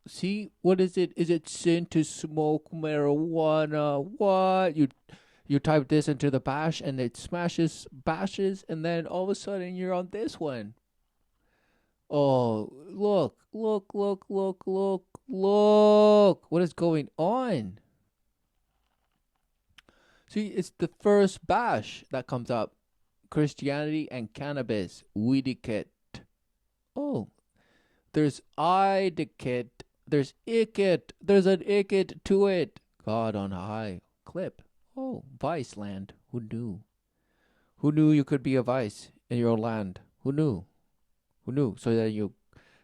See, what is it? Is it sin to smoke marijuana? What? You type this into the bash and it smashes bashes and then all of a sudden you're on this one. Oh, look. What is going on? See, it's the first bash that comes up. Christianity and cannabis. Weediquette. Oh, there's idiquette. There's icket. There's an icket to it. God on high. Clip. Oh, Vice land. Who knew? Who knew you could be a vice in your own land? Who knew? Who knew? So that you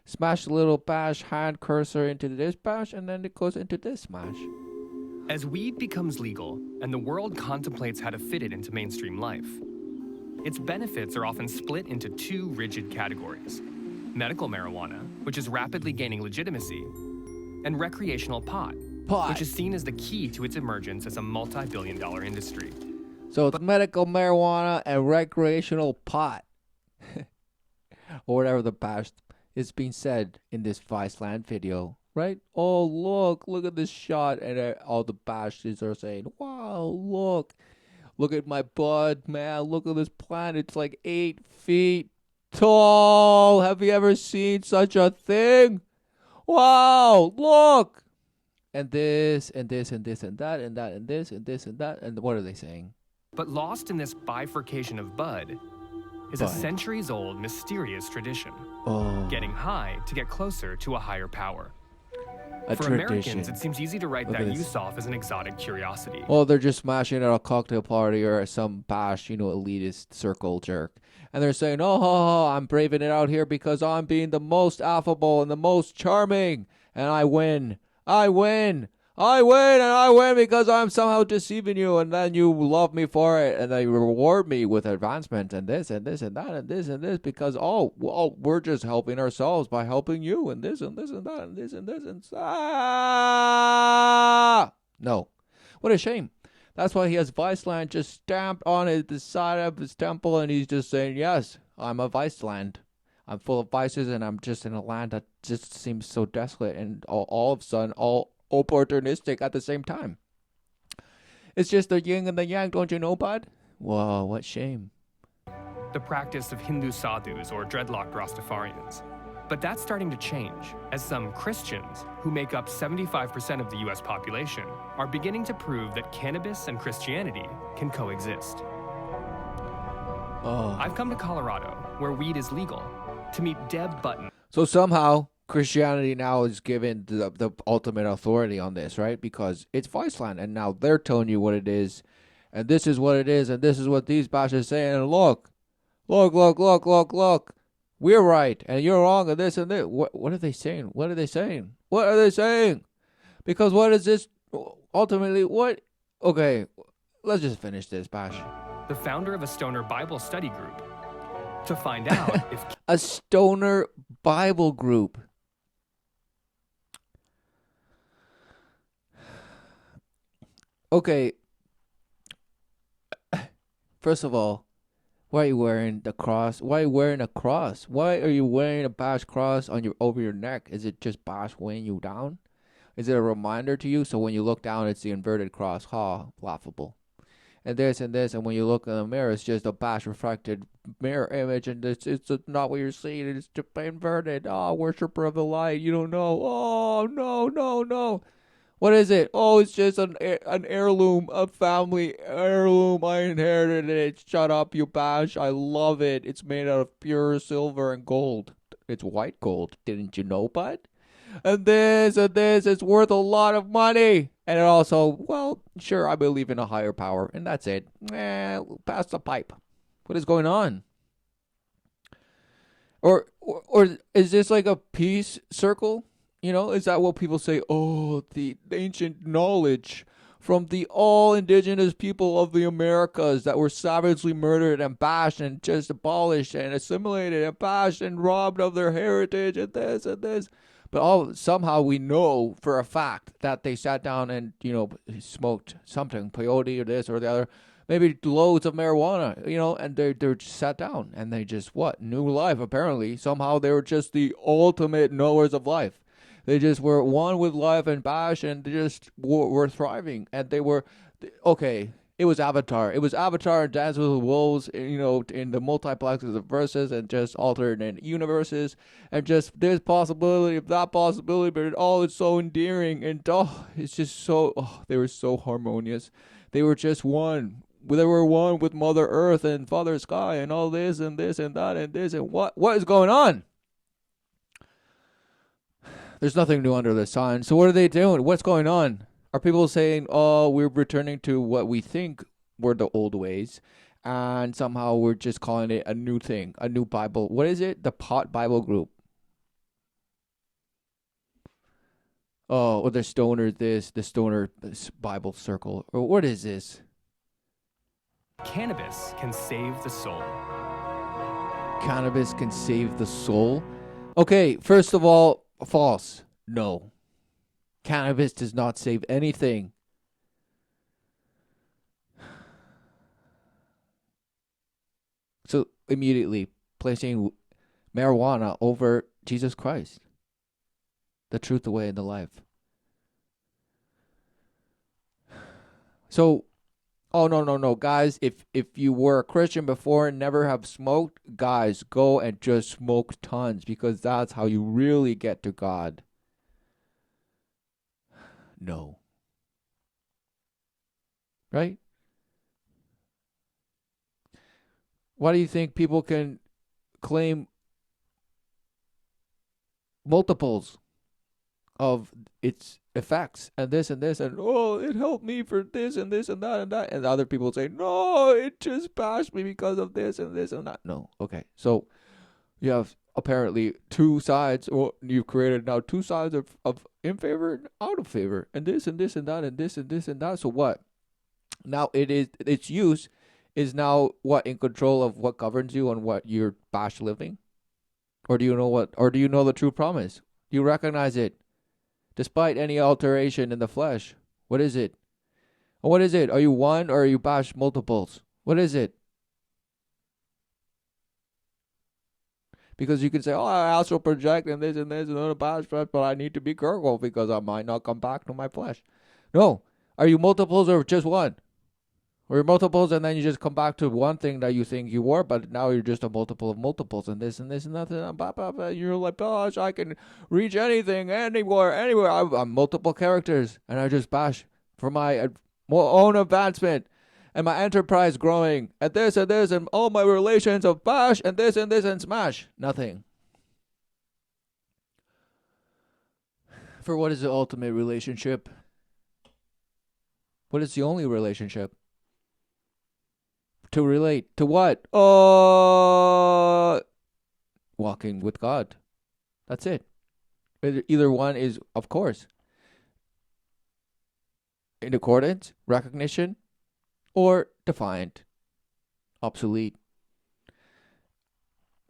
smash the little bash hand cursor into this bash and then it goes into this smash. As weed becomes legal and the world contemplates how to fit it into mainstream life, its benefits are often split into two rigid categories: medical marijuana, which is rapidly gaining legitimacy, and recreational pot, which is seen as the key to its emergence as a multi-billion-dollar industry. So it's medical marijuana and recreational pot, or whatever the bash is being said in this Viceland video, right? Oh, look at this shot, and all the bashes are saying, wow, look at my bud, man, look at this plant, it's like 8 feet tall. Have you ever seen such a thing? Wow, look! And this, and this, and this, and that, and that, and this, and this, and that, and what are they saying? But lost in this bifurcation of bud is a centuries-old mysterious tradition. Getting high to get closer to a higher power. For Americans, it seems easy to write that use off as an exotic curiosity. Oh, they're just smashing at a cocktail party or some bash, elitist circle jerk. And they're saying, oh, I'm braving it out here because I'm being the most affable and the most charming. And I win. I win because I'm somehow deceiving you, and then you love me for it, and they reward me with advancement and this and this and that and this and this because we're just helping ourselves by helping you and this and this and that and this and this and no, what a shame. That's why he has Viceland just stamped on the side of his temple, and he's just saying, yes, I'm a Viceland. I'm full of vices, and I'm just in a land that just seems so desolate and all of a sudden all opportunistic at the same time. It's just the yin and the yang, don't you know, bud? Whoa, what shame. The practice of Hindu sadhus or dreadlocked Rastafarians. But that's starting to change, as some Christians, who make up 75% of the US population, are beginning to prove that cannabis and Christianity can coexist. I've come to Colorado, where weed is legal, to meet Deb Button. So somehow Christianity now is given the ultimate authority on this, right? Because it's Viceland, and now they're telling you what it is, and this is what it is, and this is what these bashes say, and look, we're right, and you're wrong, and this and this. What are they saying? What are they saying? Because what is this ultimately? What? Okay, let's just finish this, Bash. The founder of a stoner Bible study group, to find out if a stoner Bible group. Okay. First of all, why are you wearing the cross? Why are you wearing a cross? Why are you wearing a bash cross over your neck? Is it just bash weighing you down? Is it a reminder to you? So when you look down, it's the inverted cross. Laughable. And this, and when you look in the mirror, it's just a bash reflected mirror image, and it's not what you're seeing. It's just inverted. Oh, worshiper of the light. You don't know. Oh, no. What is it? Oh, it's just an heirloom, a family heirloom. I inherited it. Shut up, you bash. I love it. It's made out of pure silver and gold. It's white gold. Didn't you know, bud? And this, it's worth a lot of money. And it also, well, sure, I believe in a higher power, and that's it. Pass the pipe. What is going on? Or is this like a peace circle? Is that what people say? Oh, the ancient knowledge from the all indigenous people of the Americas that were savagely murdered and bashed and just abolished and assimilated and bashed and robbed of their heritage and this and this. But somehow we know for a fact that they sat down and, smoked something, peyote or this or the other, maybe loads of marijuana, and they're just sat down and they just, knew life apparently. Somehow they were just the ultimate knowers of life. They just were one with life and bash, and they just were thriving. And they were okay. It was Avatar. It was Avatar and Dance with the Wolves, in the multiplexes of verses and just alternate universes, and just this possibility of that possibility, but it all is so endearing, and it's just so. They were so harmonious. They were just one. They were one with Mother Earth and Father Sky and all this and this and that and this and what is going on? There's nothing new under the sun. So what are they doing? What's going on? Are people saying, "Oh, we're returning to what we think were the old ways," and somehow we're just calling it a new thing, a new Bible? What is it? The Pot Bible Group. Oh, or the Stoner this, the Stoner Bible Circle, or what is this? Cannabis can save the soul. Cannabis can save the soul. Okay, first of all, false. No. Cannabis does not save anything. So immediately placing marijuana over Jesus Christ, the truth, the way, and the life. So, oh no, guys! If you were a Christian before and never have smoked, guys, go and just smoke tons, because that's how you really get to God. No. Right? Why do you think people can claim multiples of its effects and this and this, and it helped me for this and this and that, and other people say, no, it just bashed me because of this and this and that? No. Okay, so you have apparently two sides, or you've created now two sides of in favor and out of favor, and this and this and that and this and this and that. So what? Now its use is now what, in control of what governs you and what you're bash living? Or do you know the true promise? Do you recognize it? Despite any alteration in the flesh. What is it? What is it? Are you one or are you bash multiples? What is it? Because you can say, I also project and this and a bash flesh, but I need to be careful because I might not come back to my flesh. No. Are you multiples or just one? Or you're multiples and then you just come back to one thing that you think you were, but now you're just a multiple of multiples and this and this and that. And you're like, gosh, I can reach anything, anywhere. I'm multiple characters, and I just bash for my own advancement and my enterprise growing, and this and all my relations of bash and this and smash. Nothing. For what is the ultimate relationship? What is the only relationship? To relate to what? Walking with God. That's it. Either one is, of course, in accordance, recognition, or defiant, obsolete.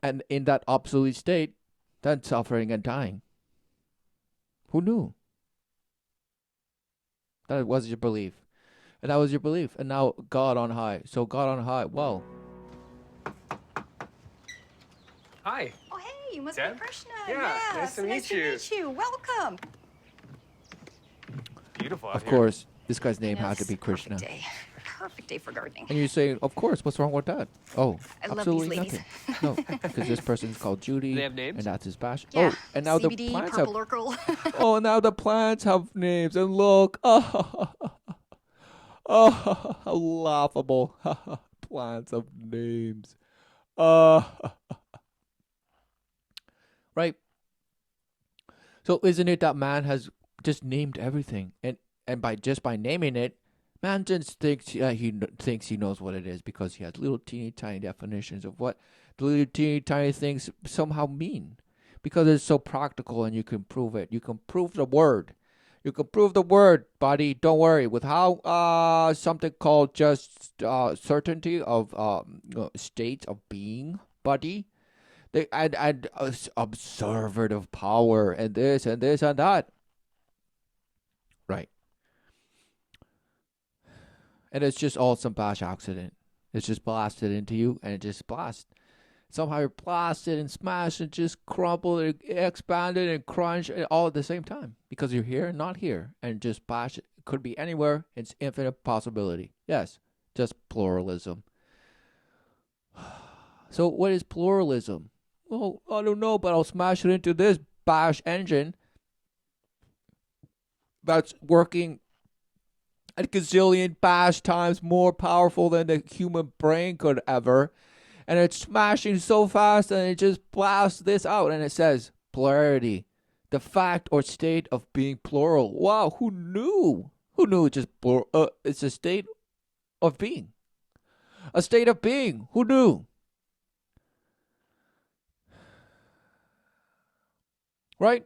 And in that obsolete state, then suffering and dying. Who knew? That was your belief. And that was your belief. And now God on high. So God on high. Well. Hi. Oh, hey, you must Deb? be Krishna. Yeah, nice to meet you. Nice to meet you. Welcome. Beautiful out Of here. course, this guy's name had to be Krishna. Perfect day for gardening. And you say, of course, what's wrong with that? Oh, I love absolutely these ladies. nothing. No, because this person's called Judy. They have names? And that's his bash. Yeah. Oh, and now CBD, the plants purple have. Urkel. Oh, now the plants have names. And look. How laughable. Plants have names. Right. So isn't it that man has just named everything, and by naming it, man just thinks thinks he knows what it is, because he has little teeny tiny definitions of what the little teeny tiny things somehow mean, because it's so practical and you can prove it. You can prove the word. You can prove the word, buddy. Don't worry. With how something called just certainty of state of being, buddy. They and observative power and this and this and that. Right. And it's just all some bash accident. It's just blasted into you, and it just blasts. Somehow you blast it and smash and just crumple it, expand it and crunch it all at the same time. Because you're here and not here. And just bash it. It could be anywhere. It's infinite possibility. Yes, just pluralism. So what is pluralism? Well, I don't know, but I'll smash it into this bash engine that's working a gazillion bash times more powerful than the human brain could ever. And it's smashing so fast and it just blasts this out. And it says plurality, the fact or state of being plural. Wow, who knew? Who knew it's just it's a state of being. A state of being. Who knew? Right?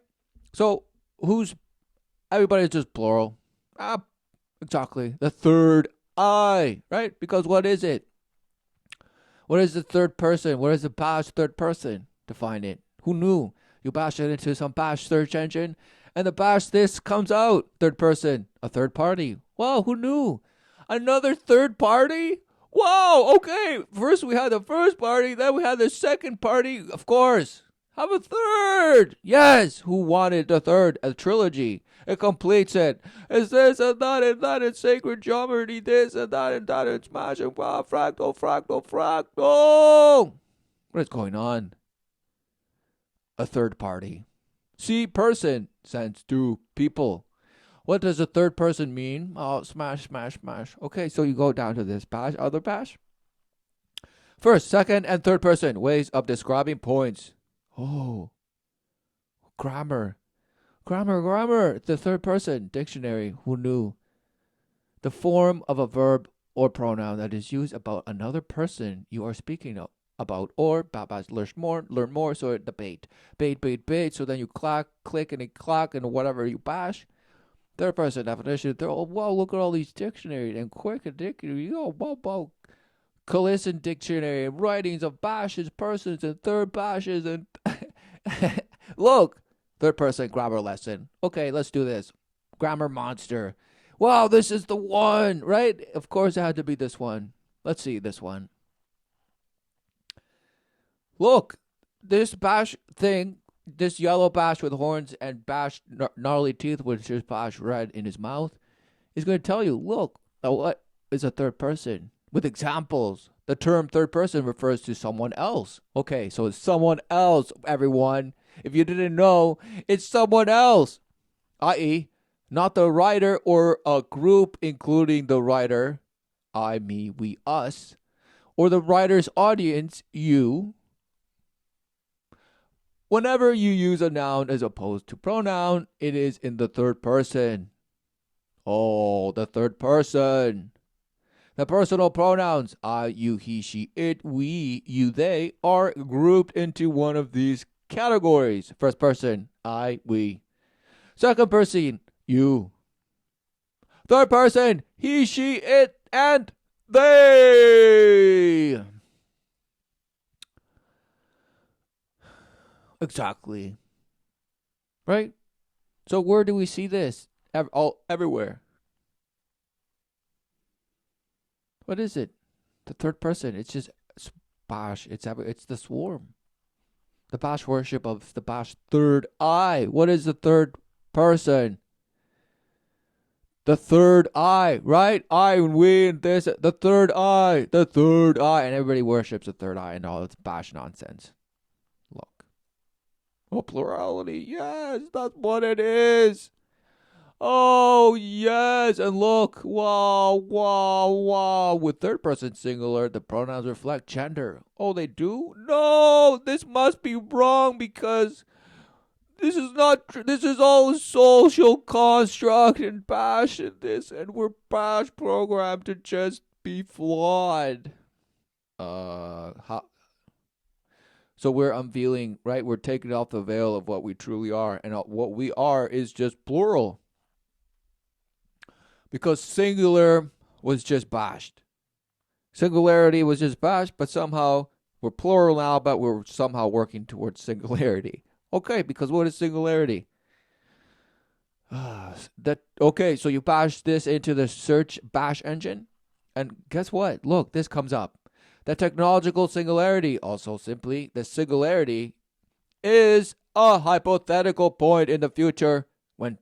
So everybody's just plural. Exactly. The third eye, right? Because what is it? What is the third person? What is the bash third person? Define it. Who knew? You bash it into some bash search engine, and the bash this comes out. Third person. A third party. Wow, who knew? Another third party? Wow, okay. First we had the first party, then we had the second party. Of course. Have a third. Yes. Who wanted the third? A trilogy. It completes it. It's this and that and sacred geometry, this and that and smashing fractal. What is going on? A third party. See, person, sense, do, people. What does a third person mean? Oh, smash. Okay, so you go down to this bash, other bash. First, second, and third person, ways of describing points. Oh, grammar. The third person, dictionary, who knew? The form of a verb or pronoun that is used about another person you are speaking about, or learn more, so the bait. So then you click and clack and whatever you bash. Third person definition, wow, look at all these dictionaries and quick dictionary, wow. Collison dictionary, writings of bashes, persons, and third bashes, and look. Third person grammar lesson. Okay, let's do this. Grammar monster. Wow, this is the one, right? Of course it had to be this one. Let's see this one. Look, this bash thing, this yellow bash with horns and bash gnarly teeth with just bash red in his mouth, is going to tell you, look, what is a third person? With examples. The term third person refers to someone else. Okay, so it's someone else, everyone. If you didn't know, it's someone else, i.e., not the writer or a group including the writer, I, me, we, us, or the writer's audience, you. Whenever you use a noun as opposed to pronoun, it is in the third person. Oh, the third person. The personal pronouns, I, you, he, she, it, we, you, they, are grouped into one of these categories. First person, I, we. Second person, you. Third person, he, she, it, and they. Exactly. Right? So where do we see this? Everywhere. What is it? The third person. It's just bash. It's the swarm. The bash worship of the bash third eye. What is the third person? The third eye, right? I and we and this. The third eye. And everybody worships the third eye and all this bash nonsense. Look. Oh, plurality. Yes, that's what it is. Oh, yes. And look. Wow. With third person singular, the pronouns reflect gender. Oh, they do? No, this must be wrong because this is not true. This is all a social construct and bash in this. And we're bash programmed to just be flawed. How? So we're unveiling, right? We're taking off the veil of what we truly are. And what we are is just plural. Because singular was just bashed. Singularity was just bashed, but somehow we're plural now, but we're somehow working towards singularity. Okay, because what is singularity? Okay, so you bash this into the search bash engine, and guess what? Look, this comes up. The technological singularity, also simply, the singularity is a hypothetical point in the future when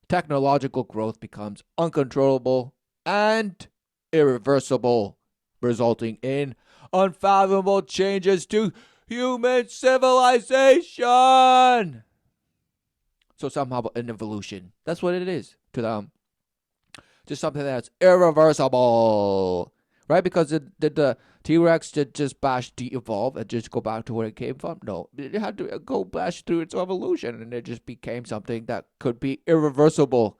technological growth becomes uncontrollable and irreversible, resulting in unfathomable changes to human civilization. So somehow an evolution. That's what it is to them. Just something that's irreversible. Right? Because did the T-Rex just bash de-evolve and just go back to where it came from? No. It had to go bash through its evolution, and it just became something that could be irreversible.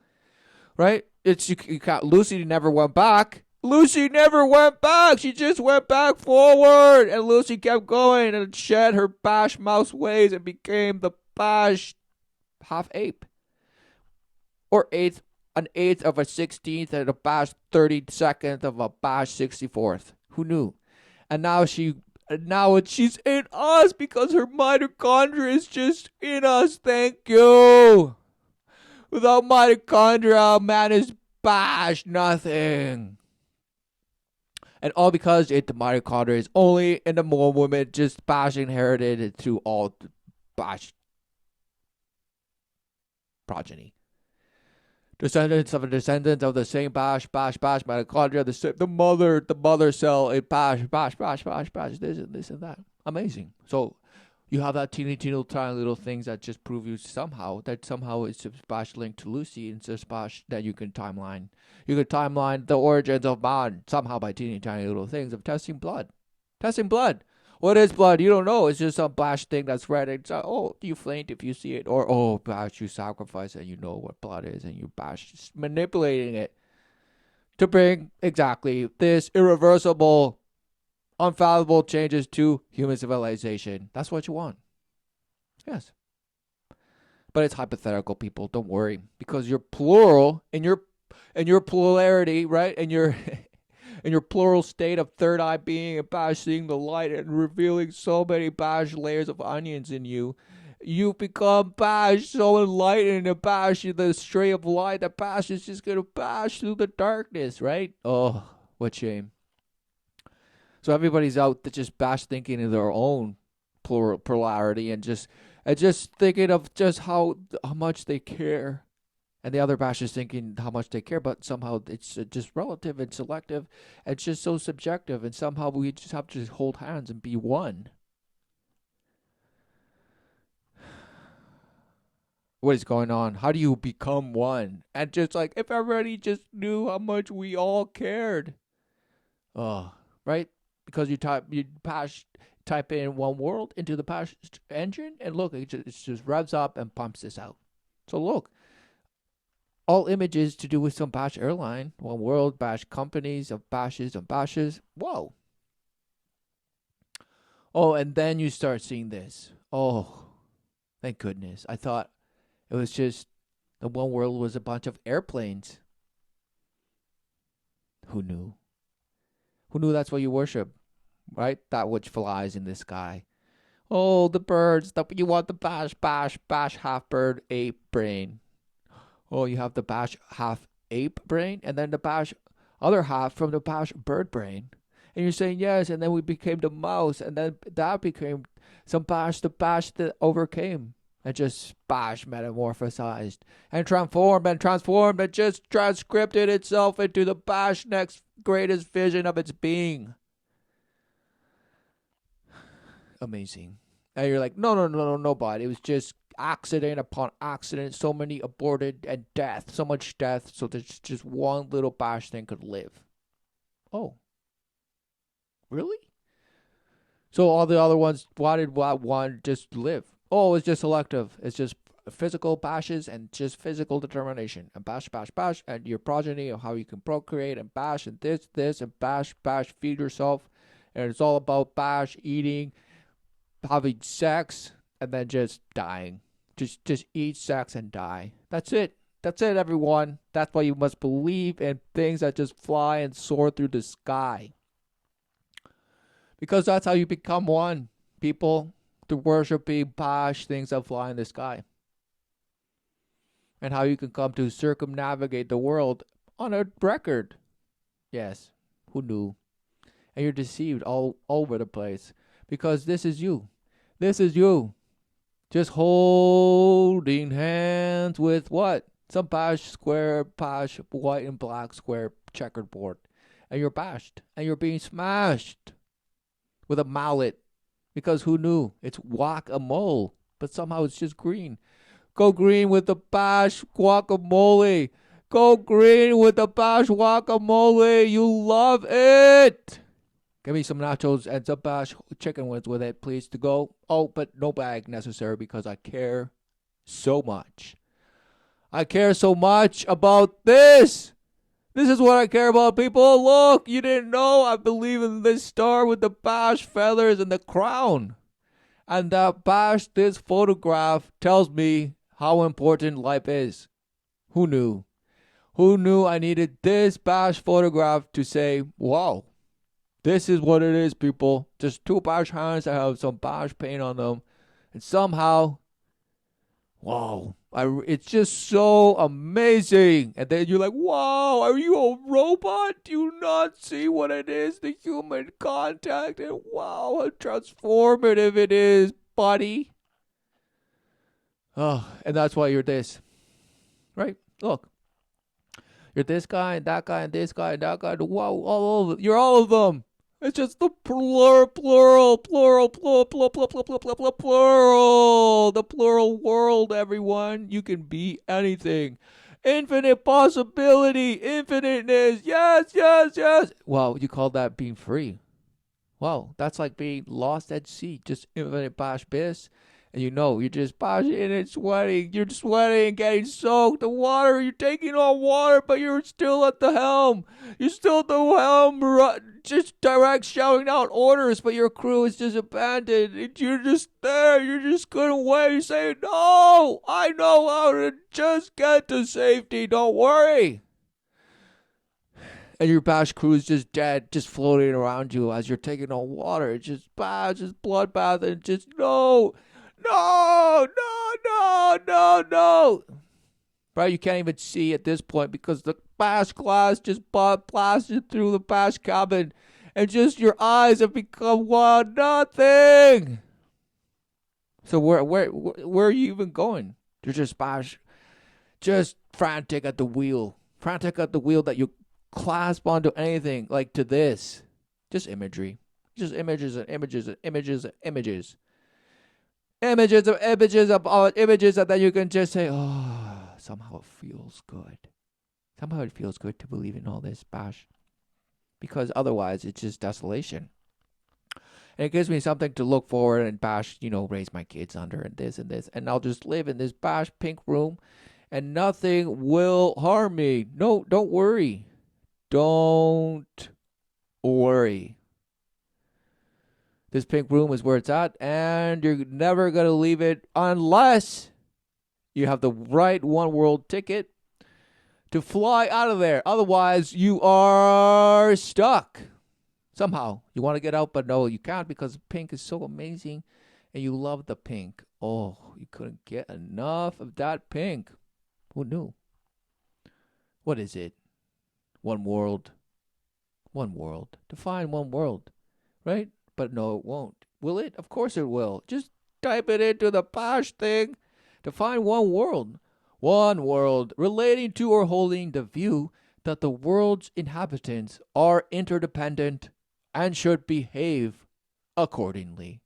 Right? It's you can't, Lucy never went back. Lucy never went back. She just went back forward. And Lucy kept going and shed her bash mouse ways and became the bash half ape. Or an eighth of a 16th and a bash 32nd of a bash 64th. Who knew? And now she's in us because her mitochondria is just in us. Thank you. Without mitochondria, man is bash nothing. And all because the mitochondria is only in the one woman, just bash inherited through all the bash progeny. Descendants of the same bash mitochondria, the mother cell, it bash, this and that. Amazing. So you have that teeny tiny little things that just prove you somehow it's just bash linked to Lucy, and just bash that you can timeline. You can timeline the origins of man somehow by teeny tiny little things of testing blood. What is blood? You don't know. It's just some bash thing that's red. It's you faint if you see it. Or, bash, you sacrifice and you know what blood is and you bash, just manipulating it to bring exactly this irreversible, unfathomable changes to human civilization. That's what you want. Yes. But it's hypothetical, people. Don't worry. Because you're plural in your plurality, right? And you're... in your plural state of third eye being and bash seeing the light and revealing so many bash layers of onions in you, you become bash so enlightened and bash the stray of light that bash is just gonna bash through the darkness, right? Oh, what shame. So everybody's out that just bash thinking in their own plurality and just thinking of just how much they care. And the other bash is thinking how much they care, but somehow it's just relative and selective. It's just so subjective, and somehow we just have to hold hands and be one. What is going on? How do you become one? And just like, if everybody just knew how much we all cared. Oh, right? Because you type in one world into the bash engine, and look, it just revs up and pumps this out. So look. All images to do with some bash airline, one world, bash companies of bashes and bashes. Whoa. Oh, and then you start seeing this. Oh, thank goodness. I thought it was just the one world was a bunch of airplanes. Who knew? Who knew that's what you worship, right? That which flies in the sky. Oh, the birds. You want the bash, half bird, ape brain. Oh, you have the bash half ape brain and then the bash other half from the bash bird brain. And you're saying yes, and then we became the mouse, and then that became some bash, the bash that overcame and just bash metamorphosized and transformed and just transcripted itself into the bash next greatest vision of its being. Amazing. And you're like, no, bud. It was just accident upon accident, so many aborted and death, so much death, so there's just one little bash thing could live. Oh, really? So all the other ones, why did one just live? Oh, it's just selective. It's just physical bashes and just physical determination. And bash, and your progeny of how you can procreate and bash and this and bash, feed yourself. And it's all about bash, eating, having sex, and then just dying. Just eat, sex, and die. That's it. That's it, everyone. That's why you must believe in things that just fly and soar through the sky. Because that's how you become one, people. To worship, bash things that fly in the sky. And how you can come to circumnavigate the world on a record. Yes, who knew? and you're deceived all over the place because this is you. This is you. Just holding hands with what? Some bash white and black square checkerboard. And you're bashed. And you're being smashed with a mallet. Because who knew? It's guacamole. But somehow it's just green. Go green with the bash guacamole. Go green with the bash guacamole. You love it. Give me some nachos and some bash chicken wings with it, please, to go. Oh, but no bag necessary because I care so much. I care so much about this. This is what I care about, people. Look, you didn't know I believe in this star with the bash feathers and the crown. And that bash, this photograph tells me how important life is. Who knew? Who knew I needed this bash photograph to say, wow. This is what it is, people. Just two bash hands that have some bash paint on them. And somehow, wow, it's just so amazing. And then you're like, wow, are you a robot? Do you not see what it is? The human contact. And wow, how transformative it is, buddy. Oh, and that's why you're this. Right? Look. You're this guy and that guy and this guy and that guy. Wow, all of it. You're all of them. It's just the plural, the plural world, everyone. You can be anything. Infinite possibility, infiniteness. Yes, yes, yes. Wow, you call that being free. Wow, that's like being lost at sea. Just infinite bash biss. And you're just bashing and sweating. You're sweating and getting soaked. The water, you're taking on water, but you're still at the helm. You're still at the helm, just direct shouting out orders, but your crew is just abandoned. And you're just there. You just couldn't wait. You're saying, no, I know how to just get to safety. Don't worry. And your bash crew is just dead, just floating around you as you're taking on water. It's just bloodbath, and just no. No. Right, you can't even see at this point because the bash glass just blasted through the bash cabin and just your eyes have become nothing. So where are you even going? You're just frantic at the wheel. Frantic at the wheel that you clasp onto anything like to this. Just imagery. Just images and images and images and images. Images of images of all images that you can just say, oh, somehow it feels good. Somehow it feels good to believe in all this bash. Because otherwise it's just desolation. And it gives me something to look forward and bash, raise my kids under and this. And I'll just live in this bash pink room and nothing will harm me. No, don't worry. Don't worry. This pink room is where it's at, and you're never going to leave it unless you have the right one world ticket to fly out of there. Otherwise, you are stuck. Somehow, you want to get out, but no, you can't because pink is so amazing, and you love the pink. Oh, you couldn't get enough of that pink. Who knew? What is it? One world. One world. Define one world, right? But no, it won't. Will it? Of course it will. Just type it into the bash thing to find one world. One world relating to or holding the view that the world's inhabitants are interdependent and should behave accordingly.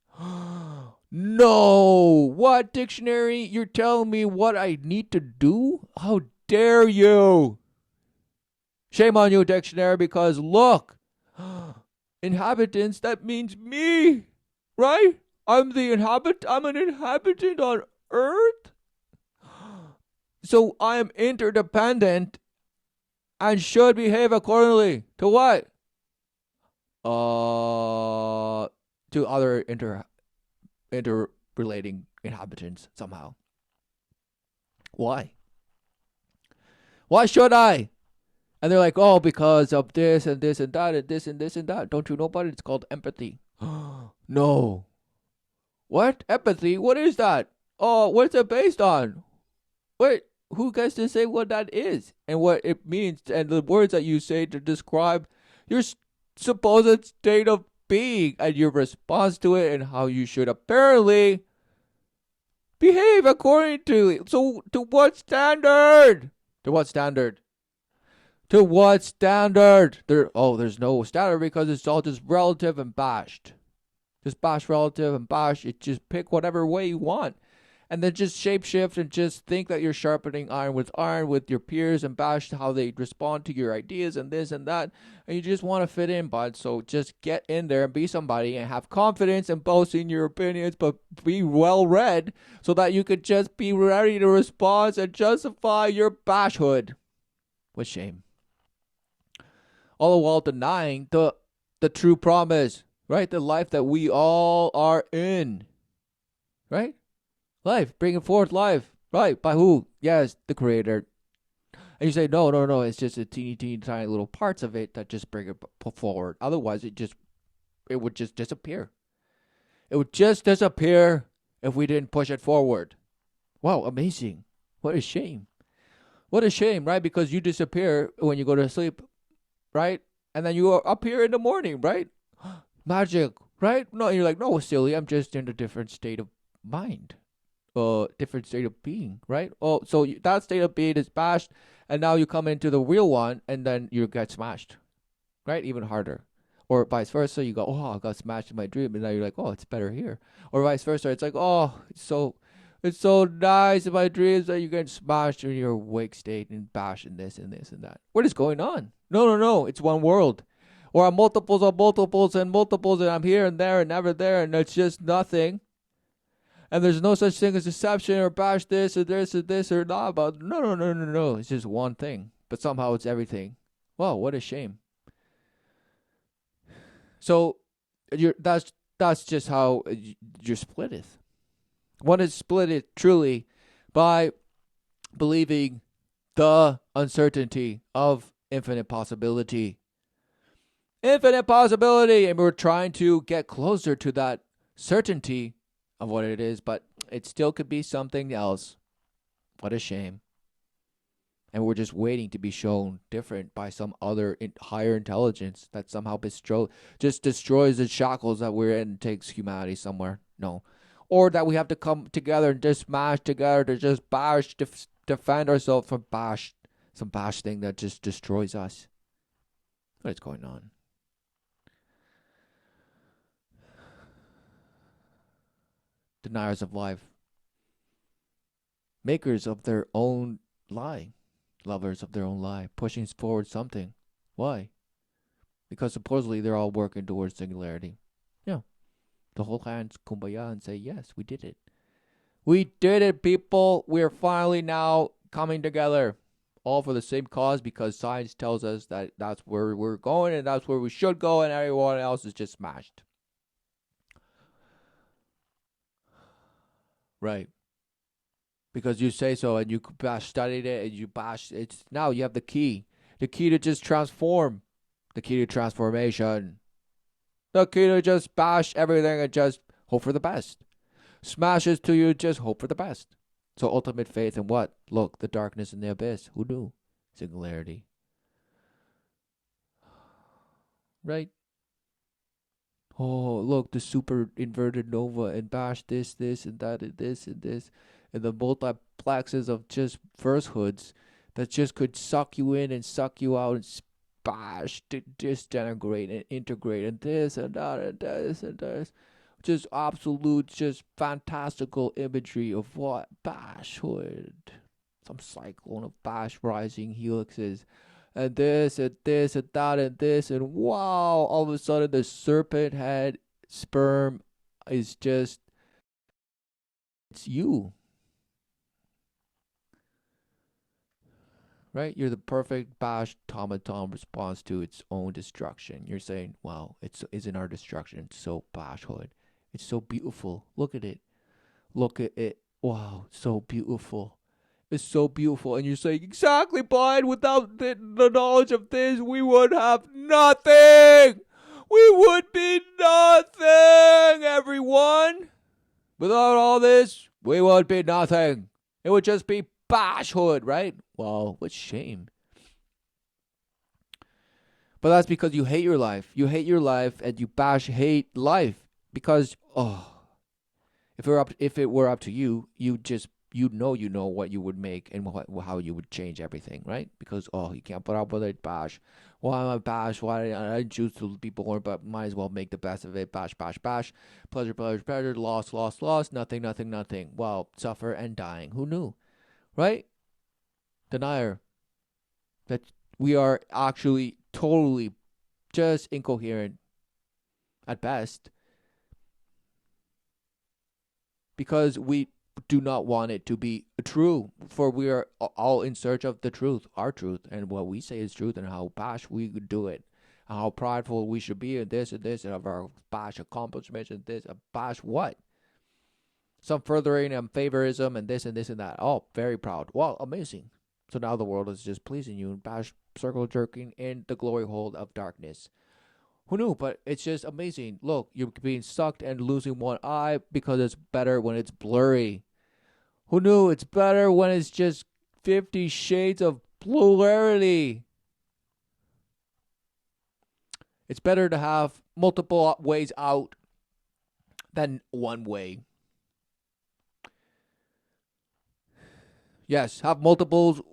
No! What, dictionary? You're telling me what I need to do? How dare you? Shame on you, dictionary, because look. Inhabitants, that means me, right? I'm an inhabitant on Earth. So I am interdependent and should behave accordingly to what? To other interrelating inhabitants somehow. Why? Why should I? And they're like, oh, because of this and this and that and this and this and that. Don't you know about it? It's called empathy. No. What? Empathy? What is that? Oh, what's it based on? Wait, who gets to say what that is and what it means and the words that you say to describe your supposed state of being and your response to it and how you should apparently behave according to it. So, to what standard? To what standard? To what standard? There's no standard because it's all just relative and bashed. Just bash relative and bash. It just pick whatever way you want. And then just shapeshift and just think that you're sharpening iron with your peers and bash how they respond to your ideas and this and that. And you just want to fit in, bud. So just get in there and be somebody and have confidence and boasting your opinions, but be well read so that you could just be ready to respond and justify your bashhood. With shame. All the while denying the true promise, right? The life that we all are in, right? Life, bringing forth life, right? By who? Yes, the Creator. And you say, no, it's just a teeny tiny little parts of it that just bring it forward. Otherwise, it would just disappear. It would just disappear if we didn't push it forward. Wow, amazing. What a shame. What a shame, right? Because you disappear when you go to sleep, right? And then you appear in the morning, right? Magic, right? No, you're like, no, silly, I'm just in a different state of mind. Different state of being, right? Oh, so that state of being is bashed, and now you come into the real one, and then you get smashed, right? Even harder. Or vice versa, you go, oh, I got smashed in my dream, and now you're like, oh, it's better here. Or vice versa, it's like, oh, it's so nice in my dreams that you get smashed in your awake state and bashed in this and this and that. What is going on? No, it's one world. Or I'm multiples of multiples and multiples, and I'm here and there and never there, and it's just nothing. And there's no such thing as deception or bash this or this or this or not. But no. It's just one thing. But somehow it's everything. Wow, what a shame. So that's just how you're splitteth. One is splitted truly by believing the uncertainty of infinite possibility. Infinite possibility. And we're trying to get closer to that certainty of what it is, but it still could be something else. What a shame. And we're just waiting to be shown different by some other higher intelligence that somehow just destroys the shackles that we're in and takes humanity somewhere. No. Or that we have to come together and just smash together to just bash, defend ourselves from some bash thing that just destroys us. What is going on? Deniers of life. Makers of their own lie. Lovers of their own lie. Pushing forward something. Why? Because supposedly they're all working towards singularity. Yeah. To hold hands, kumbaya, and say, yes, we did it. We did it, people. We're finally now coming together. All for the same cause because science tells us that that's where we're going and that's where we should go and everyone else is just smashed. Right. Because you say so and you studied it and you bash it's now you have the key to just transform, the key to transformation, the key to just bash everything and just hope for the best. Smashes to you, just hope for the best. So ultimate faith in what? Look, the darkness in the abyss. Who knew? Singularity. Right. Oh, look, the super inverted nova and bash this and that and this and this. And the multiplexes of just versehoods that just could suck you in and suck you out and bash, disintegrate and integrate and this and that and this and this. Just absolute, just fantastical imagery of what bashhood. Some cyclone of bash rising helixes. And this and this and that and this and wow, all of a sudden the serpent head sperm is just, it's you. Right? You're the perfect bash automaton response to its own destruction. You're saying, wow, isn't our destruction so bashhood? It's so beautiful. Look at it. Look at it. Wow, so beautiful. It's so beautiful. And you're saying, exactly, bud, without the knowledge of this, we would have nothing. We would be nothing, everyone. Without all this, we would be nothing. It would just be bashhood, right? Wow, what shame. But that's because you hate your life. You hate your life and you hate life because if it were up to you, you know what you would make and how you would change everything, right? Because you can't put up with it, bash. Why am I bash? Why I didn't choose to be born, but might as well make the best of it. Bash, bash, bash. Pleasure, pleasure, pleasure. Loss, loss, loss. Nothing, nothing, nothing. Well, suffer and dying. Who knew, right? Denier. That we are actually totally just incoherent at best because we do not want it to be true, for we are all in search of the truth, our truth, and what we say is truth, and how bash we could do it, and how prideful we should be in this and this, and of our bash accomplishments and this, bash what? Some furthering and favorism and this and this and that. Oh, very proud. Wow, amazing. So now the world is just pleasing you and bash circle jerking in the glory hole of darkness. Who knew? But it's just amazing. Look, you're being sucked and losing one eye because it's better when it's blurry. Who knew? It's better when it's just 50 shades of plurality. It's better to have multiple ways out than one way. Yes, have multiple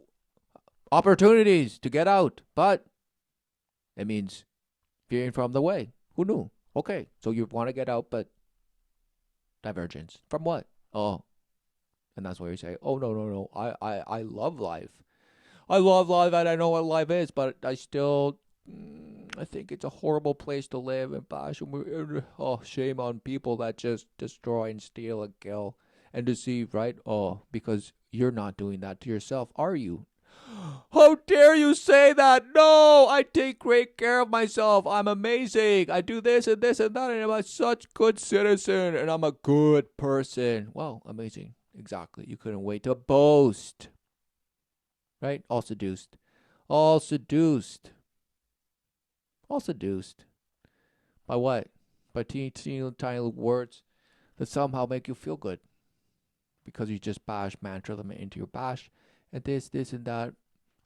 opportunities to get out, but it means veering from the way. Who knew? Okay, so you want to get out, but divergence. From what? Oh. And that's why you say, oh, no. I love life. I love life and I know what life is, but I still, I think it's a horrible place to live. And bash, shame on people that just destroy and steal and kill and deceive, right? Oh, because you're not doing that to yourself, are you? How dare you say that? No, I take great care of myself. I'm amazing. I do this and this and that, and I'm a such good citizen, and I'm a good person. Wow, amazing. Exactly. You couldn't wait to boast. Right? All seduced. All seduced. All seduced. By what? By teeny tiny words that somehow make you feel good. Because you just bash mantra them into your bash. And this, and that.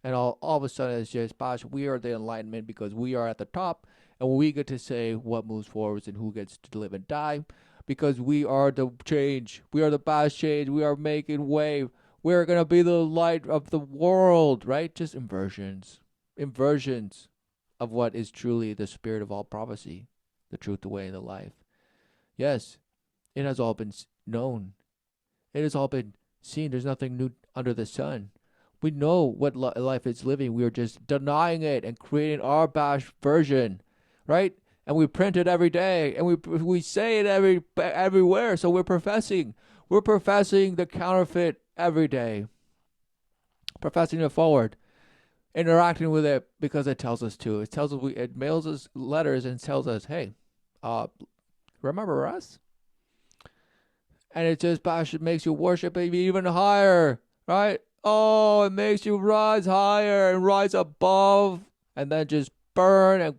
And all of a sudden it's just bash. We are the enlightenment because we are at the top. And we get to say what moves forwards and who gets to live and die. Because we are the change. We are the bash change. We are making way. We're going to be the light of the world, right? Just inversions. Inversions of what is truly the spirit of all prophecy. The truth, the way, and the life. Yes, it has all been known. It has all been seen. There's nothing new under the sun. We know what life is living. We are just denying it and creating our bash version, right? And we print it every day, and we say it everywhere. So we're professing the counterfeit every day, professing it forward, interacting with it because it tells us to. It mails us letters and tells us, hey, remember us? And it just it makes you worship it even higher, right? Oh, it makes you rise higher and rise above, and then just burn and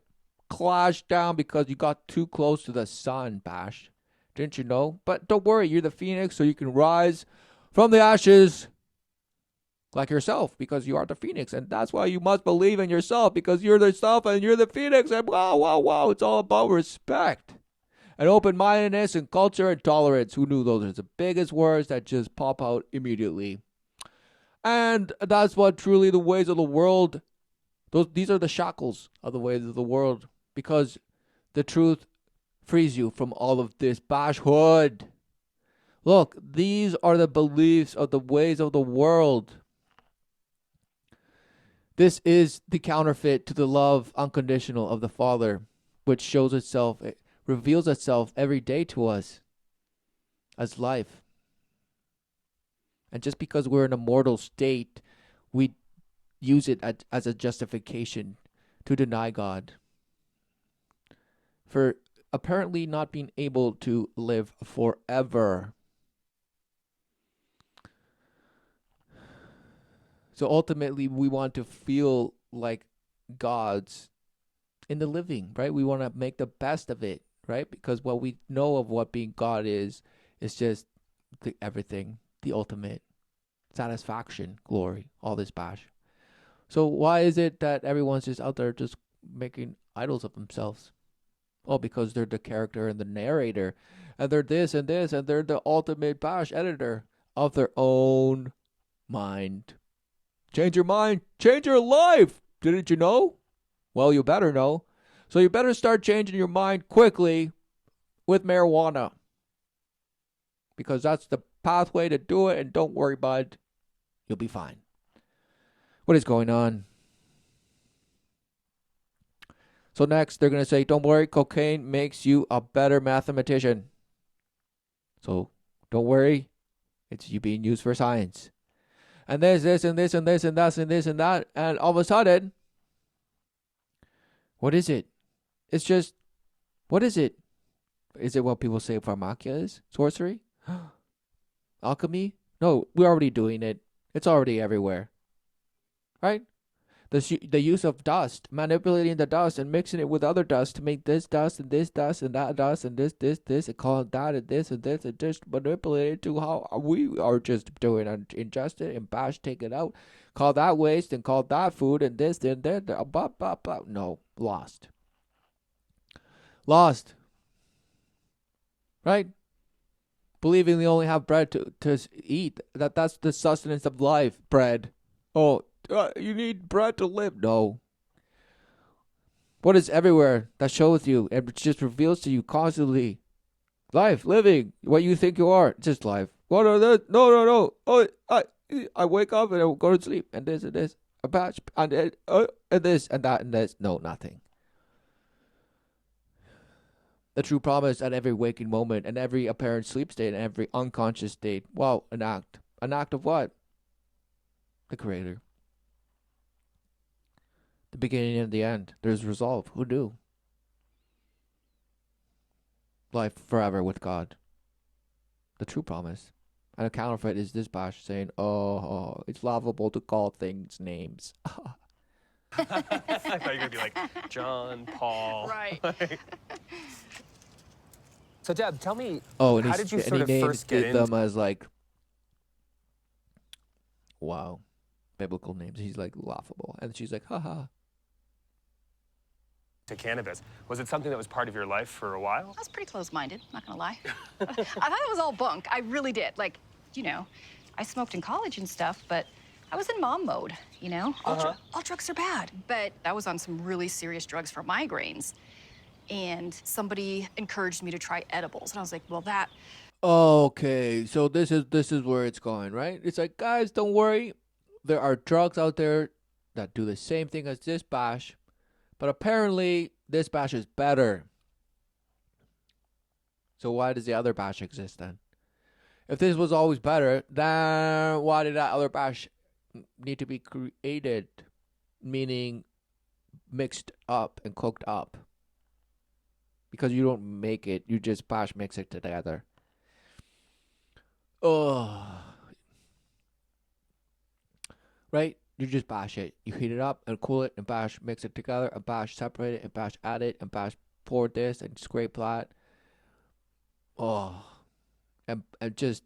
clash down because you got too close to the sun, Bash. Didn't you know? But don't worry, you're the phoenix, so you can rise from the ashes like yourself, because you are the phoenix. And that's why you must believe in yourself, because you're the self and you're the phoenix. And wow, it's all about respect and open-mindedness and culture and tolerance. Who knew those are the biggest words that just pop out immediately? And that's what truly the ways of the world, these are the shackles of the ways of the world, because the truth frees you from all of this bashhood. Look, these are the beliefs of the ways of the world. This is the counterfeit to the love unconditional of the Father, which shows itself, it reveals itself every day to us as life. And just because we're in a mortal state, we use it as a justification to deny God, for apparently not being able to live forever. So ultimately, we want to feel like gods in the living, right? We want to make the best of it, right? Because what we know of what being God is just everything, the ultimate satisfaction, glory, all this bash. So why is it that everyone's just out there just making idols of themselves. Oh, because they're the character and the narrator, and they're this and this, and they're the ultimate bash editor of their own mind. Change your mind, change your life. Didn't you know? Well, you better know. So you better start changing your mind quickly with marijuana. Because that's the pathway to do it, and don't worry, bud. You'll be fine. What is going on? So next, they're going to say, don't worry, cocaine makes you a better mathematician. So don't worry, it's you being used for science. And this, and this, and this, and that, and this, and that. And all of a sudden, what is it? It's just, what is it? Is it what people say pharmacia is? Sorcery? Alchemy? No, we're already doing it. It's already everywhere. Right? The use of dust, manipulating the dust and mixing it with other dust to make this dust and that dust and this, and call it that and this, and just manipulate it to how we are just doing and ingest it and bash, take it out, call that waste and call that food and this and that, blah, blah, blah. No, lost. Right? Believing they only have bread to eat, that's the sustenance of life, bread. Oh, you need bread to live. No. What is everywhere that shows you and just reveals to you constantly? Life, living, what you think you are, just life. What are that? No. Oh, I wake up and I go to sleep and this, a batch and this and that and this. No, nothing. The true promise at every waking moment and every apparent sleep state and every unconscious state. Wow, an act. An act of what? The Creator. The beginning and the end. There's resolve. Who knew? Life forever with God. The true promise. And a counterfeit is this bash saying, oh, it's laughable to call things names. I thought you were going to be like, John, Paul. Right. So, Deb, tell me, Oh, and how did you sort of first get into them as like, wow, biblical names. He's like laughable. And she's like, haha. cannabis? Was it something that was part of your life for a while? I was pretty close-minded, not gonna lie. I thought it was all bunk. I really did. Like, you know, I smoked in college and stuff, but I was in mom mode, you know? All drugs are bad. But I was on some really serious drugs for migraines. And somebody encouraged me to try edibles. And I was like, well, that... Okay, so this is where it's going, right? It's like, guys, don't worry. There are drugs out there that do the same thing as this bash. But apparently, this bash is better. So why does the other bash exist then? If this was always better, then why did that other bash need to be created? Meaning mixed up and cooked up. Because you don't make it, you just bash mix it together. Oh. Right? You just bash it. You heat it up and cool it and bash, mix it together and bash, separate it and bash, add it and bash, pour this and scrape that. Oh. And just,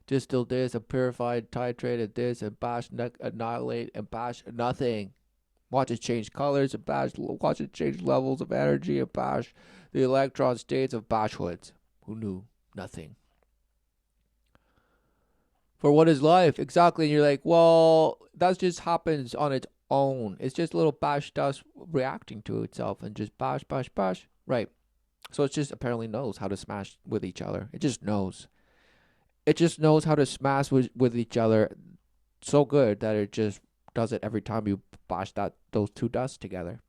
distill this and purified, titrated this and bash, annihilate and bash nothing. Watch it change colors and bash, watch it change levels of energy and bash the electron states of bashhoods. Who knew? Nothing. For what is life? Exactly. And you're like, well, that just happens on its own. It's just a little bash dust reacting to itself and just bash, bash, bash. Right. So it just apparently knows how to smash with each other. It just knows. It just knows how to smash with each other so good that it just does it every time you bash those two dusts together.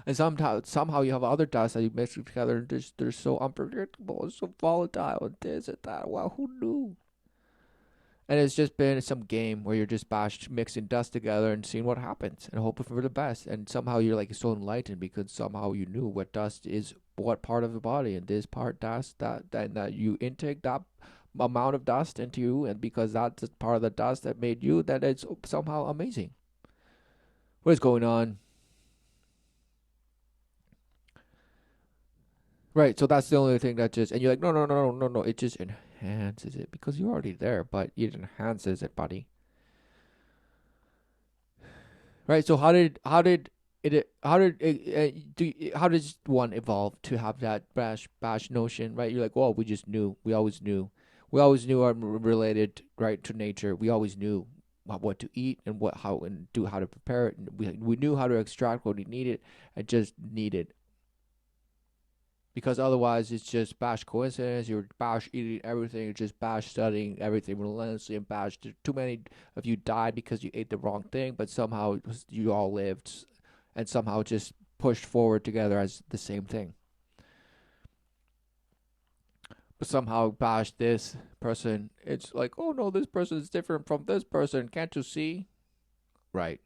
And somehow you have other dusts that you mix together and they're so unpredictable and so volatile and this and that. Wow, who knew? And it's just been some game where you're just mixing dust together and seeing what happens and hoping for the best. And somehow you're like so enlightened because somehow you knew what dust is, what part of the body, and this part dust, that you intake that amount of dust into you, and because that's part of the dust that made you, that it's somehow amazing. What is going on? Right, so that's the only thing that just, and you're like, no, it just enhances it because you're already there, but it enhances it, buddy. right? So how does one evolve to have that bash notion, right? You're like, well, we just knew, we always knew I'm related, right, to nature. We always knew what to eat and how to prepare it. And we knew how to extract what we needed and just needed, because otherwise it's just bash coincidence. You're bash eating everything, you're just bash studying everything relentlessly, and bash too many of you died because you ate the wrong thing, but somehow you all lived and somehow just pushed forward together as the same thing. But somehow bash this person, it's like, oh no, this person is different from this person, can't you see? Right.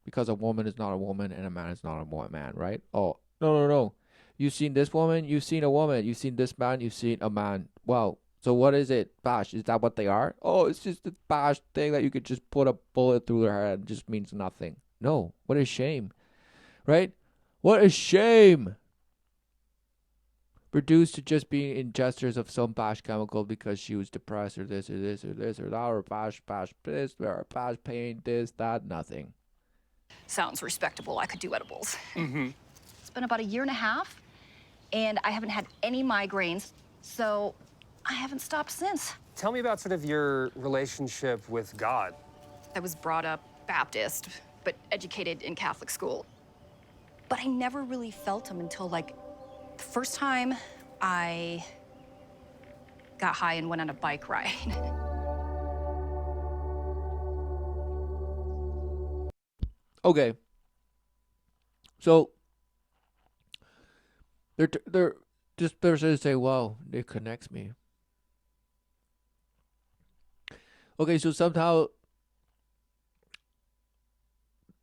Because a woman is not a woman and a man is not a man, right? Oh, no. You've seen this woman, you've seen a woman, you've seen this man, you've seen a man. Wow. So what is it? Bash. Is that what they are? Oh, it's just a bash thing that you could just put a bullet through their head and just means nothing. No. What a shame. Right? What a shame. Reduced to just being ingesters of some bash chemical because she was depressed or this or this or this or that, or bash this or bash pain, this, that, nothing. Sounds respectable. I could do edibles. It's been about a year and a half, and I haven't had any migraines, so I haven't stopped since. Tell me about sort of your relationship with God. I was brought up Baptist, but educated in Catholic school. But I never really felt him until, like, the first time I got high and went on a bike ride. Okay. So they're just person say, "Wow, it connects me." Okay, so somehow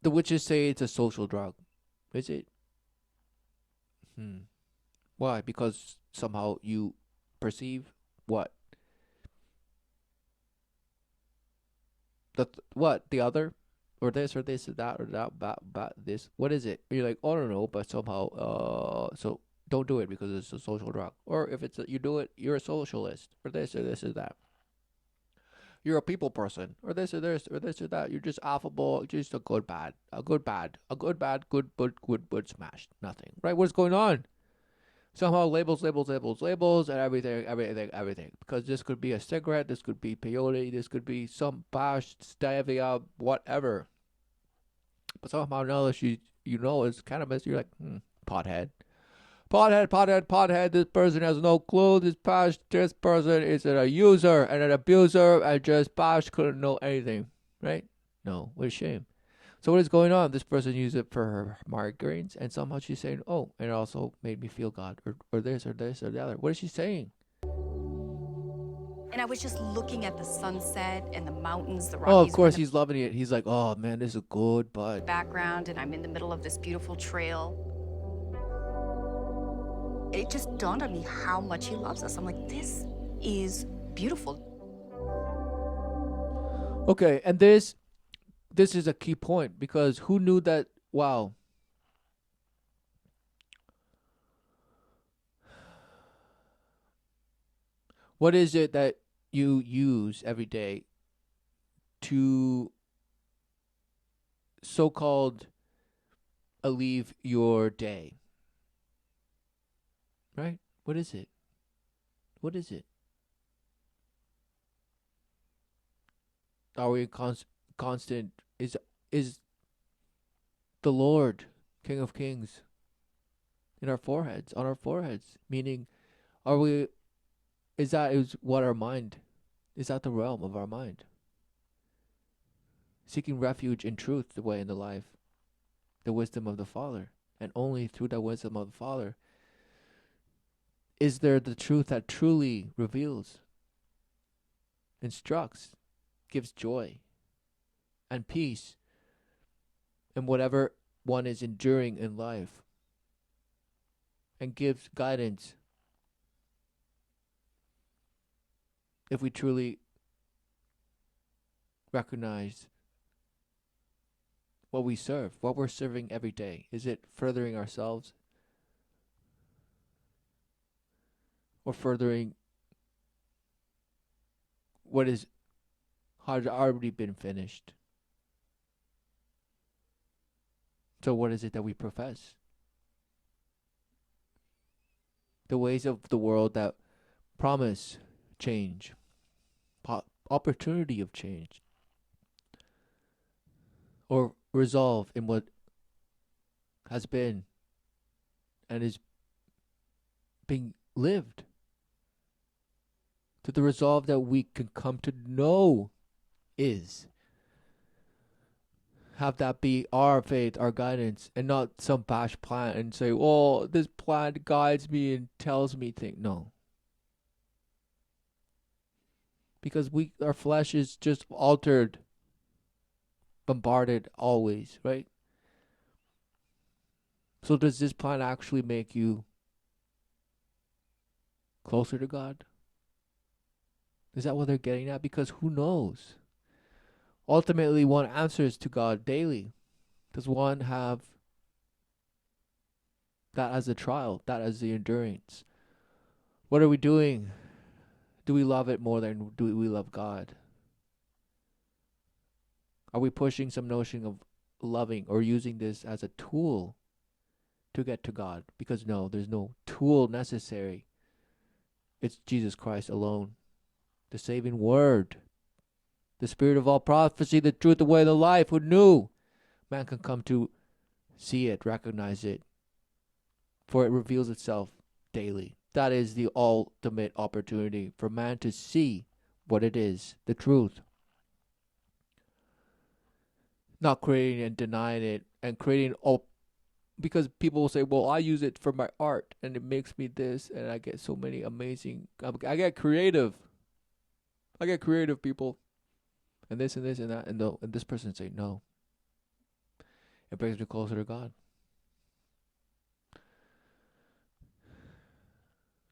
the witches say it's a social drug. Is it? Why? Because somehow you perceive what? The other? Or this or this or that or that this. What is it? You're like, oh, I don't know, but somehow so don't do it because it's a social drug. Or if you do it, you're a socialist, or this or this or that. You're a people person, or this or this or this or that. You're just affable, just a good bad, good but smashed. Nothing. Right? What's going on? Somehow labels, and everything. Because this could be a cigarette, this could be peyote, this could be some bash, stevia, whatever. But somehow now that you know it's cannabis, you're like, pothead. Pothead. This person has no clue. This person is a user and an abuser, and just bash couldn't know anything, right? No, what a shame. So what is going on? This person used it for her migraines, and somehow she's saying, "Oh, and it also made me feel God," or this or this or the other. What is she saying? And I was just looking at the sunset and the mountains, the Oh, Rockies. of course he's loving it. He's like, "Oh man, this is good, bud." Background, and I'm in the middle of this beautiful trail. It just dawned on me how much he loves us. I'm like, this is beautiful. Okay, and this is a key point, because who knew that? Wow. What is it that you use every day to so-called alleviate your day? Right? What is it? What is it? Are we constant? Is the Lord, King of Kings, in our foreheads, on our foreheads? Meaning, are we? Is what our mind? Is that the realm of our mind? Seeking refuge in truth, the way in the life, the wisdom of the Father, and only through the wisdom of the Father is there the truth that truly reveals, instructs, gives joy and peace in whatever one is enduring in life, and gives guidance if we truly recognize what we serve, what we're serving every day. Is it furthering ourselves, or furthering what is had already been finished? So what is it that we profess? The ways of the world that promise change, opportunity of change, or resolve in what has been and is being lived, to the resolve that we can come to know is. Have that be our faith, our guidance, and not some bash plan and say, oh, this plan guides me and tells me things. No. Because our flesh is just altered, bombarded always, right? So does this plan actually make you closer to God? Is that what they're getting at? Because who knows? Ultimately, one answers to God daily. Does one have that as a trial, that as the endurance? What are we doing? Do we love it more than do we love God? Are we pushing some notion of loving or using this as a tool to get to God? Because no, there's no tool necessary. It's Jesus Christ alone, the saving word, the spirit of all prophecy, the truth, the way, the life. Who knew man can come to see it, recognize it, for it reveals itself daily. That is the ultimate opportunity for man to see what it is, the truth. Not creating and denying it and creating because people will say, well, I use it for my art and it makes me this, and I get so many amazing, I get creative. I get creative, people. And this and this and that. And this person say, no. It brings me closer to God.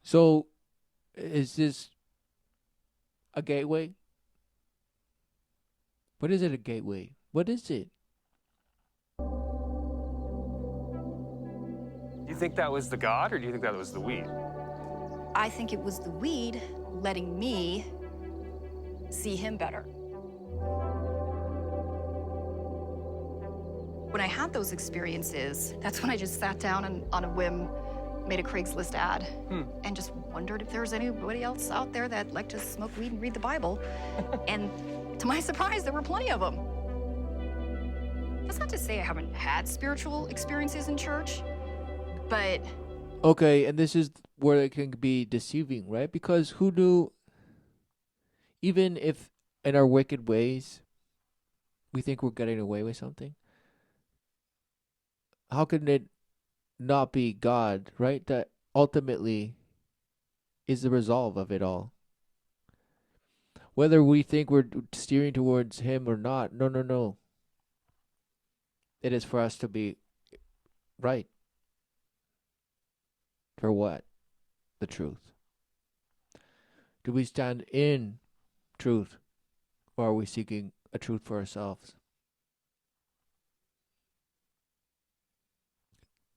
So, is this a gateway? What is it, a gateway? What is it? You think that was the God, or do you think that was the weed? I think it was the weed letting me see him better. When I had those experiences, that's when I just sat down and on a whim made a Craigslist ad and just wondered if there was anybody else out there that liked to smoke weed and read the Bible. And to my surprise, there were plenty of them. That's not to say I haven't had spiritual experiences in church, but... Okay, and this is where it can be deceiving, right? Because who knew, even if in our wicked ways, we think we're getting away with something, how can it not be God, right? That ultimately is the resolve of it all. Whether we think we're steering towards Him or not, no, no, no. It is for us to be right. For what? The truth. Do we stand in truth, or are we seeking a truth for ourselves?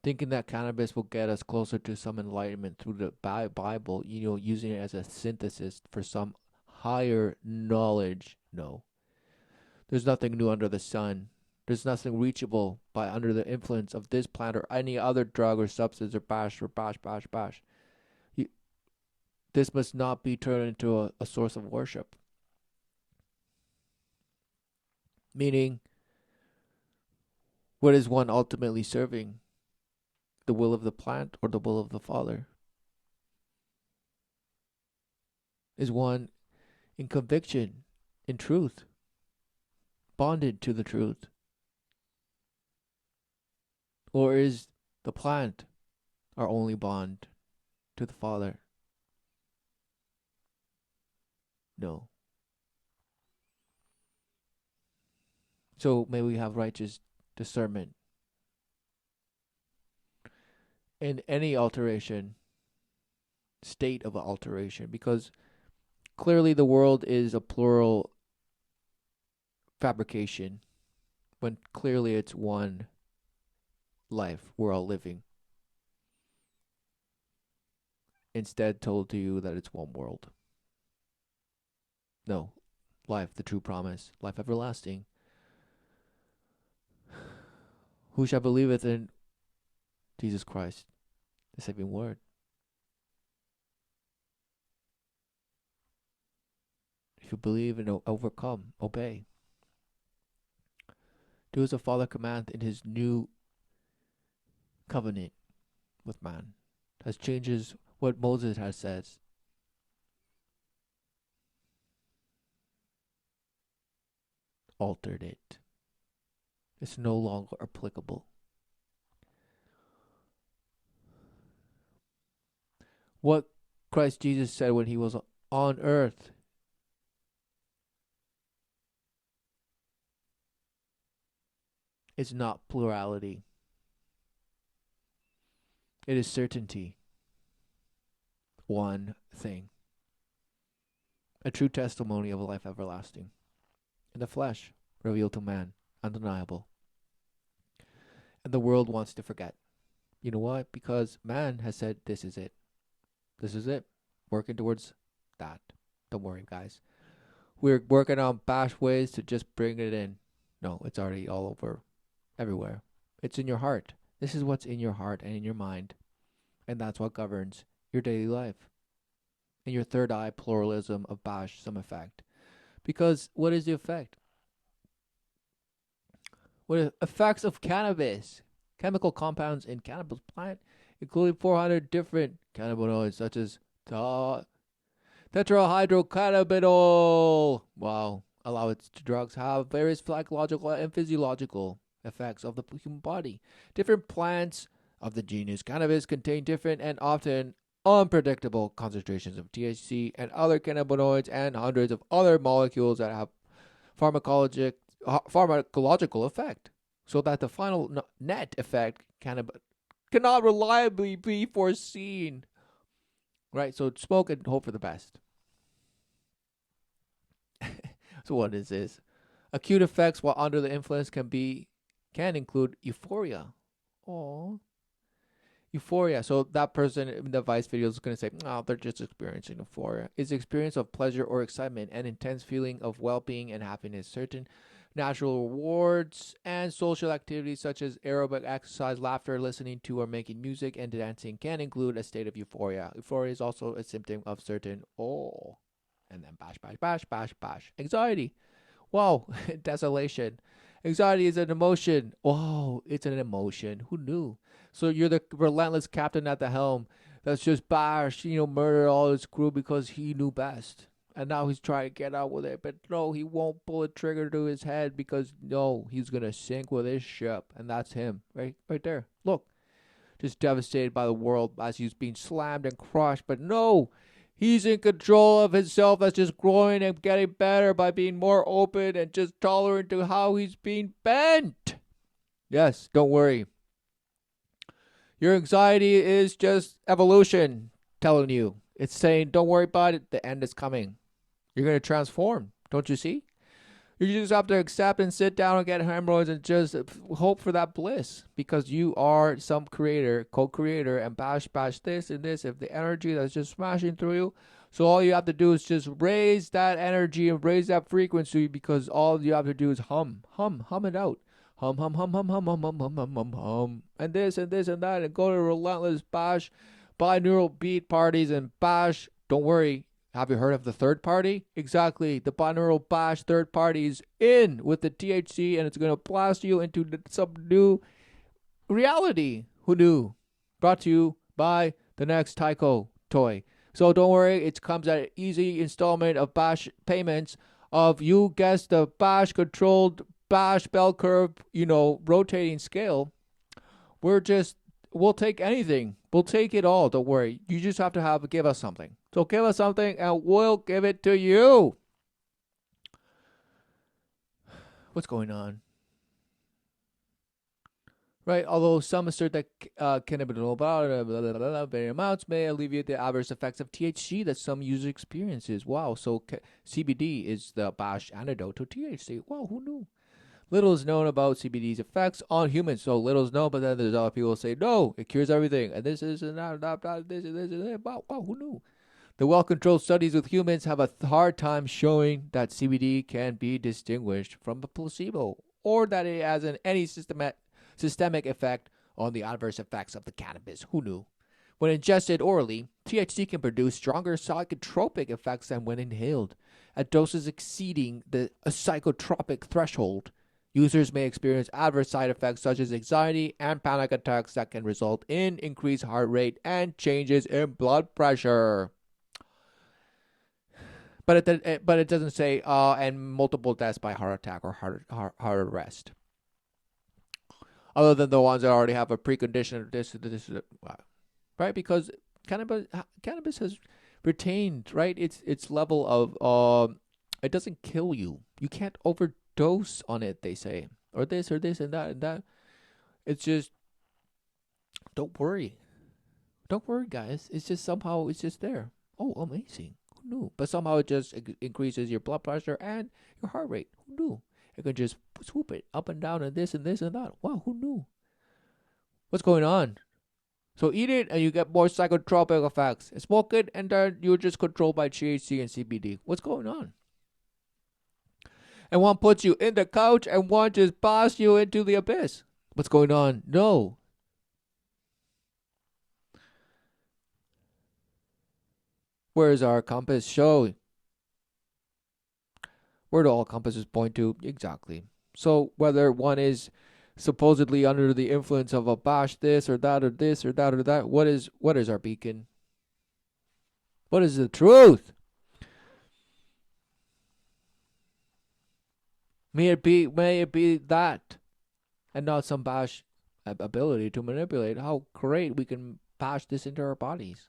Thinking that cannabis will get us closer to some enlightenment through the Bible, using it as a synthesis for some higher knowledge. No. There's nothing new under the sun. There's nothing reachable by under the influence of this plant or any other drug or substance or bash. This must not be turned into a source of worship. Meaning, what is one ultimately serving? The will of the plant or the will of the Father? Is one in conviction, in truth, bonded to the truth? Or is the plant our only bond to the Father? No. So may we have righteous discernment in any alteration, state of alteration, because clearly the world is a plural fabrication when clearly it's one life we're all living. Instead told to you that it's one world. No. Life, the true promise, life everlasting. Who shall believeth in Jesus Christ, the saving word? If you believe and overcome, obey. Do as the Father commandeth in his new covenant with man. Has changes what Moses has said. Altered it. It's no longer applicable. What Christ Jesus said when he was on earth is not plurality. It is certainty. One thing. A true testimony of a life everlasting. In the flesh, revealed to man, undeniable. And the world wants to forget. You know why? Because man has said, this is it. This is it. Working towards that. Don't worry, guys. We're working on bash ways to just bring it in. No, it's already all over. Everywhere. It's in your heart. This is what's in your heart and in your mind. And that's what governs your daily life. In your third eye pluralism of bash, some effect. Because what is the effect? What effects of cannabis? Chemical compounds in cannabis plant, including 400 different cannabinoids such as tetrahydrocannabinol. Wow. Allow it to drugs have various psychological and physiological effects of the human body. Different plants of the genus cannabis contain different and often unpredictable concentrations of THC and other cannabinoids and hundreds of other molecules that have pharmacological effect, so that the final net effect cannot reliably be foreseen. Right, so smoke and hope for the best. So what is this? Acute effects while under the influence can include euphoria. Oh, euphoria. So that person in the Vice video is going to say, "Oh, they're just experiencing euphoria." It's the experience of pleasure or excitement, an intense feeling of well-being and happiness. Certain natural rewards and social activities such as aerobic exercise, laughter, listening to or making music, and dancing can include a state of euphoria. Euphoria is also a symptom of certain and then bash. Anxiety. Wow, desolation. Anxiety is an emotion. Oh, it's an emotion. Who knew? So you're the relentless captain at the helm that's just murdered all his crew because he knew best. And now he's trying to get out with it. But no, he won't pull a trigger to his head because no, he's going to sink with his ship. And that's him. Right there. Look. Just devastated by the world as he's being slammed and crushed. But no, he's in control of himself. That's just growing and getting better by being more open and just tolerant to how he's being bent. Yes, don't worry. Your anxiety is just evolution telling you. It's saying, don't worry about it. The end is coming. You're going to transform. Don't you see? You just have to accept and sit down and get hemorrhoids and just hope for that bliss. Because you are some creator, co-creator, and bash this and this. If the energy that's just smashing through you. So all you have to do is just raise that energy and raise that frequency, because all you have to do is hum it out. Hum. And this and that, and go to relentless bash, binaural beat parties and bash. Don't worry. Have you heard of the third party? Exactly. The binaural bash third party is in with the THC, and it's going to blast you into some new reality. Who knew? Brought to you by the next Tyco toy. So don't worry. It comes at an easy installment of bash payments of, you guessed, the bash controlled bash bell curve, rotating scale. We'll take anything. We'll take it all. Don't worry. You just have to give us something. So give us something and we'll give it to you. What's going on? Right, although some assert that cannabinoid amounts may alleviate the adverse effects of THC that some user experiences. Wow, so CBD is the bash antidote to THC. Wow, who knew? Little is known about CBD's effects on humans. So little is known, but then there's other people who say, no, it cures everything. And this is and that, this and that. Wow, who knew? The well-controlled studies with humans have a hard time showing that CBD can be distinguished from a placebo, or that it has any systemic effect on the adverse effects of the cannabis. Who knew? When ingested orally, THC can produce stronger psychotropic effects than when inhaled. At doses exceeding the psychotropic threshold, users may experience adverse side effects such as anxiety and panic attacks that can result in increased heart rate and changes in blood pressure. But it doesn't say and multiple deaths by heart attack or heart arrest. Other than the ones that already have a precondition of this, right? Because cannabis has retained, right, its level of it doesn't kill you. You can't overdose on it, they say, or this and that. It's just, don't worry, guys. It's just somehow it's just there. Oh, amazing. Who knew? But somehow it just increases your blood pressure and your heart rate. Who knew? It can just swoop it up and down and this and that. Wow, who knew? What's going on? So eat it and you get more psychotropic effects. Smoke it and then you're just controlled by THC and CBD. What's going on? And one puts you in the couch and one just busts you into the abyss. What's going on? No. Where is our compass? Show. Where do all compasses point to? Exactly. So whether one is supposedly under the influence of a bash this or that or this or that or that, what is our beacon? What is the truth? May it be that, and not some bash ability to manipulate how great we can bash this into our bodies.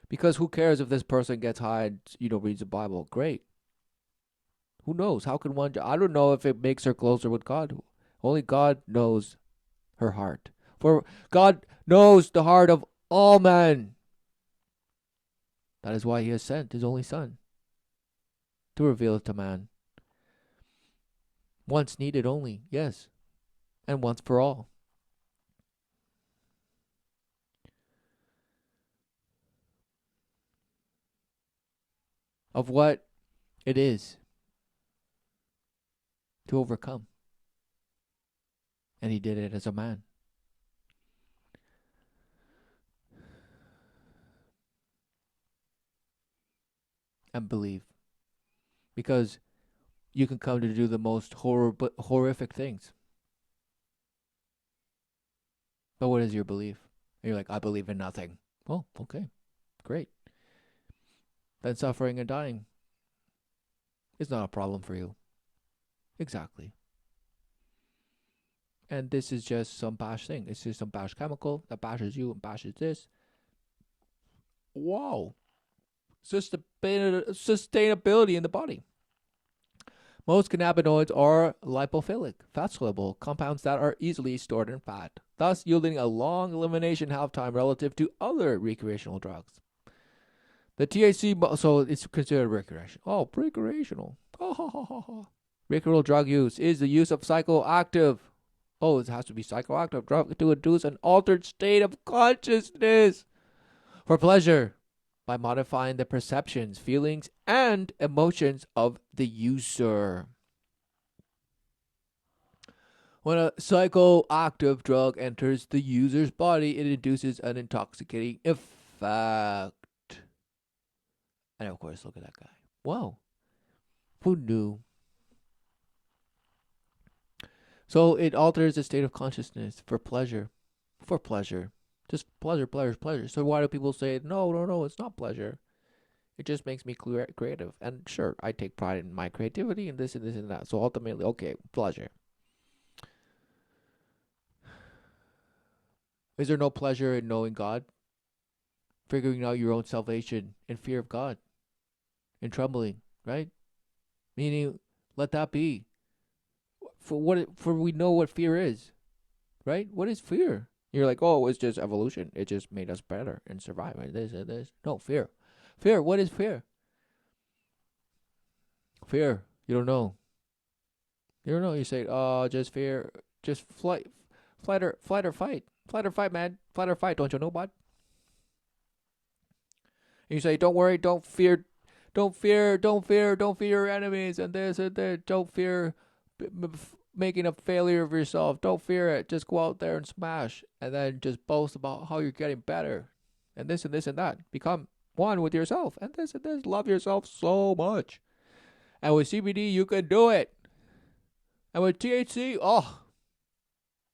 Because who cares if this person gets high and, reads the Bible? Great. Who knows? How can one... I don't know if it makes her closer with God. Only God knows her heart. For God knows the heart of all men. That is why he has sent his only Son to reveal it to man. Once needed only, yes. And once for all. Of what it is to overcome. And he did it as a man. And believe. Because you can come to do the most horrific things. But what is your belief? And you're like, I believe in nothing. Oh, okay. Great. Then suffering and dying is not a problem for you. Exactly. And this is just some bash thing. It's just some bash chemical that bashes you and bashes this. Wow. Sustainability in the body. Most cannabinoids are lipophilic, fat-soluble compounds that are easily stored in fat, thus yielding a long elimination half-time relative to other recreational drugs. The THC, so it's considered recreational. Oh, recreational. Recreational drug use is the use of psychoactive. Oh, it has to be psychoactive drug to induce an altered state of consciousness for pleasure by modifying the perceptions, feelings, and emotions of the user. When a psychoactive drug enters the user's body, it induces an intoxicating effect. And of course, look at that guy. Wow. Who knew? So it alters the state of consciousness for pleasure. For pleasure. Just pleasure. So why do people say, no, it's not pleasure. It just makes me creative. And sure, I take pride in my creativity and this and this and that. So ultimately, okay, pleasure. Is there no pleasure in knowing God? Figuring out your own salvation in fear of God? In trembling, right? Meaning, let that be. For we know what fear is, right? What is fear? You're like, oh, it's just evolution. It just made us better and survive. And this and this. No, fear. Fear. What is fear? Fear. You don't know. You don't know. You say, just fear. Just flight or fight. Flight or fight, man. Flight or fight. Don't you know, bud? And you say, don't worry. Don't fear your enemies and this and that. Don't fear making a failure of yourself. Don't fear it. Just go out there and smash, and then just boast about how you're getting better, and this and this and that. Become one with yourself, and this and this. Love yourself so much. And with CBD, you can do it. And with THC, oh,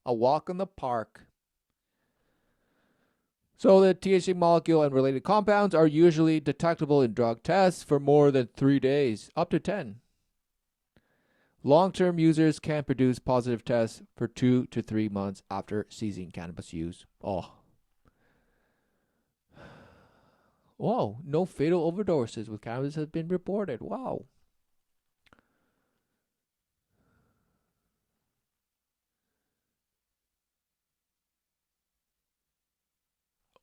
a walk in the park. So the THC molecule and related compounds are usually detectable in drug tests for more than 3 days, up to 10. Long-term users can produce positive tests for 2 to 3 months after ceasing cannabis use. Oh. Whoa, no fatal overdoses with cannabis has been reported. Wow.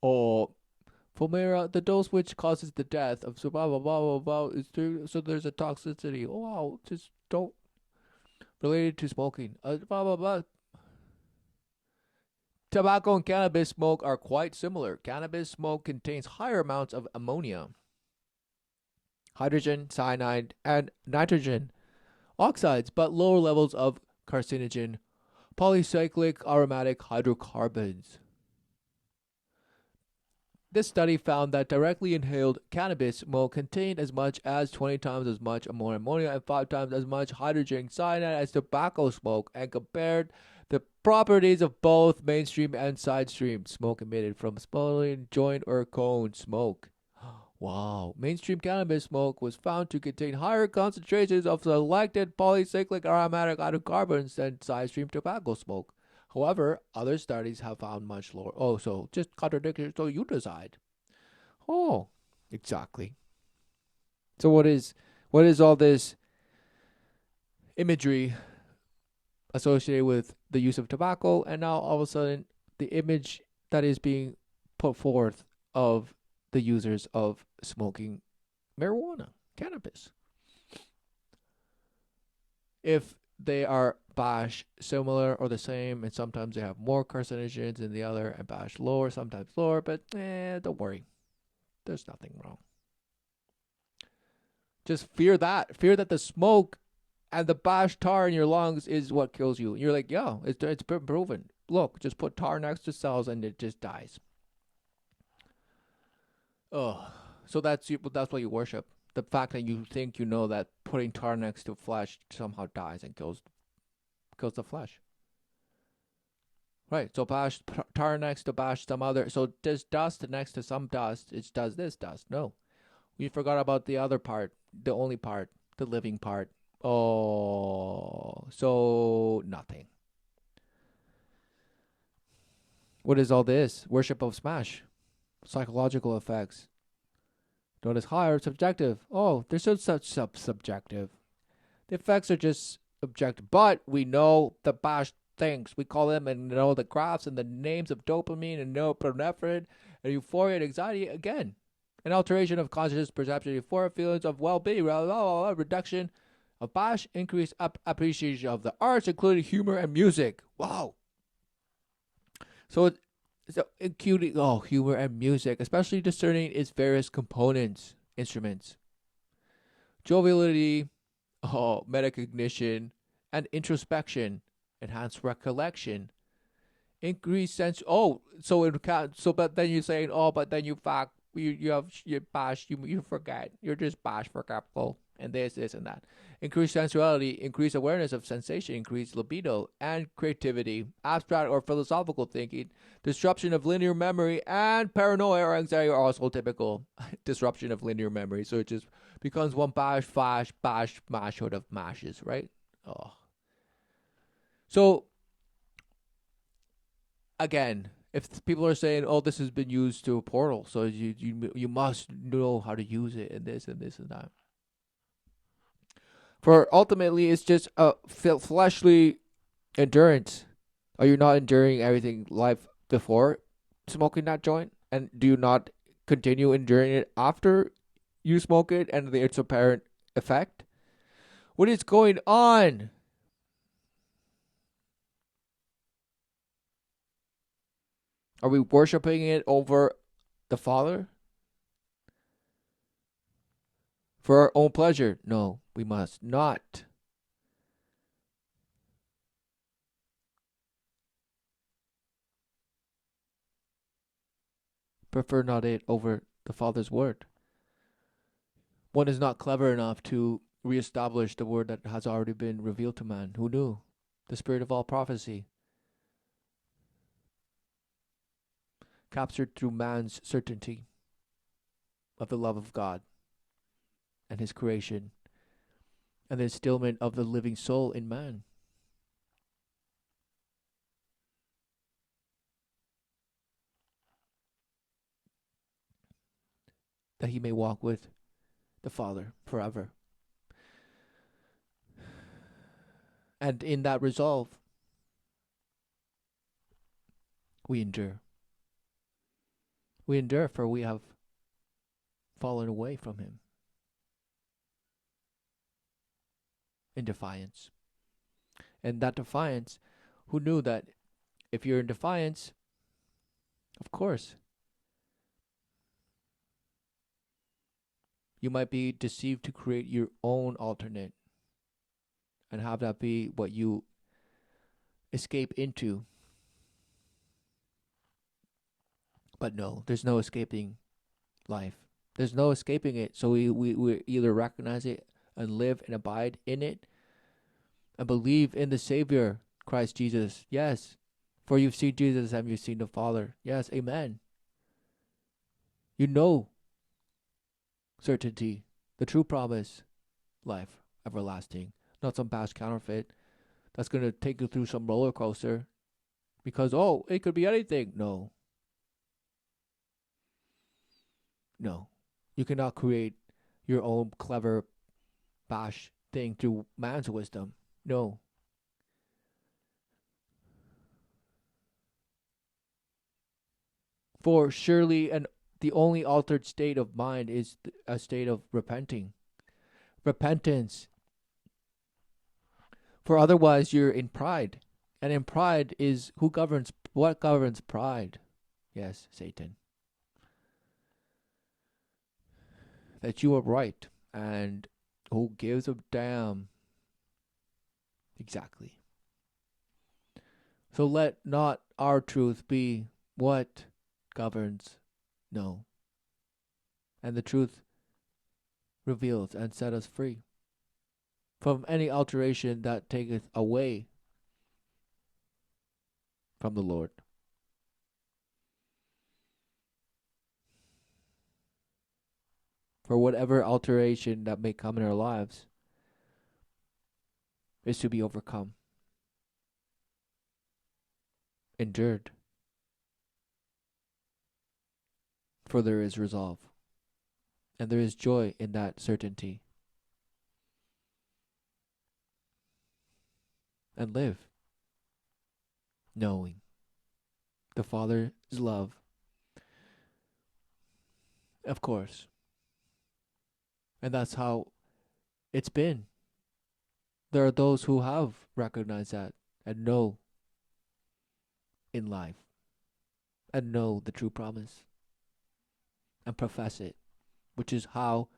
Oh, Fomera, the dose which causes the death of so blah blah blah blah blah is through, so there's a toxicity. Oh, wow, just don't related to smoking. Blah blah blah. Tobacco and cannabis smoke are quite similar. Cannabis smoke contains higher amounts of ammonia, hydrogen, cyanide, and nitrogen oxides, but lower levels of carcinogen polycyclic aromatic hydrocarbons. This study found that directly inhaled cannabis smoke contained as much as 20 times as much ammonia and 5 times as much hydrogen cyanide as tobacco smoke, and compared the properties of both mainstream and side stream smoke emitted from smoking joint or cone smoke. Wow. Mainstream cannabis smoke was found to contain higher concentrations of selected polycyclic aromatic hydrocarbons than side stream tobacco smoke. However, other studies have found much lower. Oh, so just contradictory, so you decide. Oh, exactly. So what is all this imagery associated with the use of tobacco, and now all of a sudden the image that is being put forth of the users of smoking marijuana, cannabis? If they are bash similar or the same, and sometimes they have more carcinogens than the other, and bash lower, sometimes lower, but don't worry. There's nothing wrong. Just fear that the smoke and the bash tar in your lungs is what kills you. You're like, yeah, it's been proven. Look, just put tar next to cells and it just dies. Oh, so that's what you worship. The fact that you think you know that putting tar next to flesh somehow dies and kills the flesh. Right, so bash tar next to bash some other. So this dust next to some dust, it does this dust. No, we forgot about the other part, the only part, the living part. Oh, so nothing. What is all this? Worship of smash. Psychological effects. Notice higher subjective. Oh, they're so subjective. The effects are just objective. But we know the bash things. We call them and know the graphs and the names of dopamine and norepinephrine and euphoria and anxiety. Again, an alteration of consciousness, perception, euphoria, feelings of well-being, reduction of bash, increased appreciation of the arts, including humor and music. Wow. So including humor and music, especially discerning its various components, instruments, joviality, metacognition, and introspection, enhanced recollection, increased sense. But then you're saying, but then you bash, you forget, you're just bash forgetful, and this and that. Increased sensuality, increased awareness of sensation, increased libido and creativity, abstract or philosophical thinking, disruption of linear memory, and paranoia or anxiety are also typical. Disruption of linear memory, so it just becomes one bash, mash out of mashes, right? Oh. So, again, if people are saying, this has been used to a portal, so you must know how to use it, and this and that. For ultimately, it's just a fleshly endurance. Are you not enduring everything life before smoking that joint? And do you not continue enduring it after you smoke it and its apparent effect? What is going on? Are we worshiping it over the Father? For our own pleasure? No, we must not. prefer not it over the Father's word. One is not clever enough to reestablish the word that has already been revealed to man. Who knew? The spirit of all prophecy, captured through man's certainty of the love of God and his creation, and the instillment of the living soul in man. That he may walk with the Father forever. And in that resolve, we endure. We endure, for we have fallen away from him in defiance. And that defiance, who knew that if you're in defiance, of course, you might be deceived to create your own alternate and have that be what you escape into. But no, there's no escaping life. There's no escaping it. So we either recognize it and live and abide in it and believe in the Savior, Christ Jesus. Yes, for you've seen Jesus and you've seen the Father. Yes, amen. You know certainty, the true promise, life everlasting. Not some past counterfeit that's going to take you through some roller coaster because, oh, it could be anything. No. No. You cannot create your own clever bash thing through man's wisdom. No. For surely the only altered state of mind is a state of repenting. Repentance. For otherwise you're in pride. And in pride is what governs pride? Yes, Satan. That you are right, and who gives a damn? Exactly. So let not our truth be what governs, no. And the truth reveals and set us free from any alteration that taketh away from the Lord. For whatever alteration that may come in our lives is to be overcome, endured. For there is resolve, and there is joy in that certainty. And live, knowing the Father's love, of course. And that's how it's been. There are those who have recognized that and know in life and know the true promise and profess it, which is how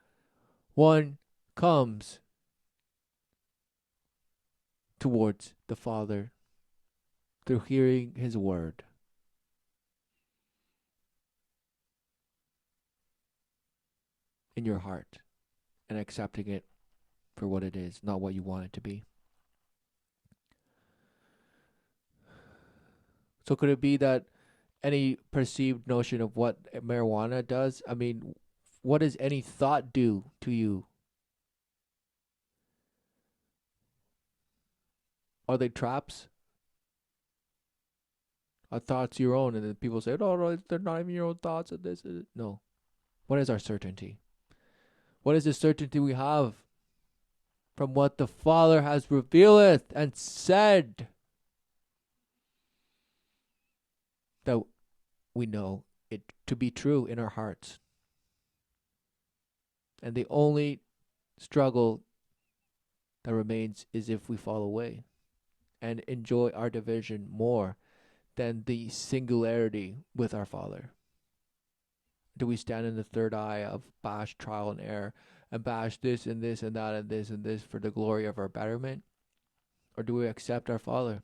one comes towards the Father through hearing his word. In your heart and accepting it for what it is, not what you want it to be. So could it be that any perceived notion of what marijuana does? I mean, what does any thought do to you? Are they traps? Are thoughts your own? And then people say, oh, no, they're not even your own thoughts. And this. No. What is our certainty? What is the certainty we have from what the Father has revealed and said? That we know it to be true in our hearts. And the only struggle that remains is if we fall away and enjoy our division more than the singularity with our Father. Do we stand in the third eye of bash, trial, and error, and bash this and this and that and this and this for the glory of our betterment? Or do we accept our Father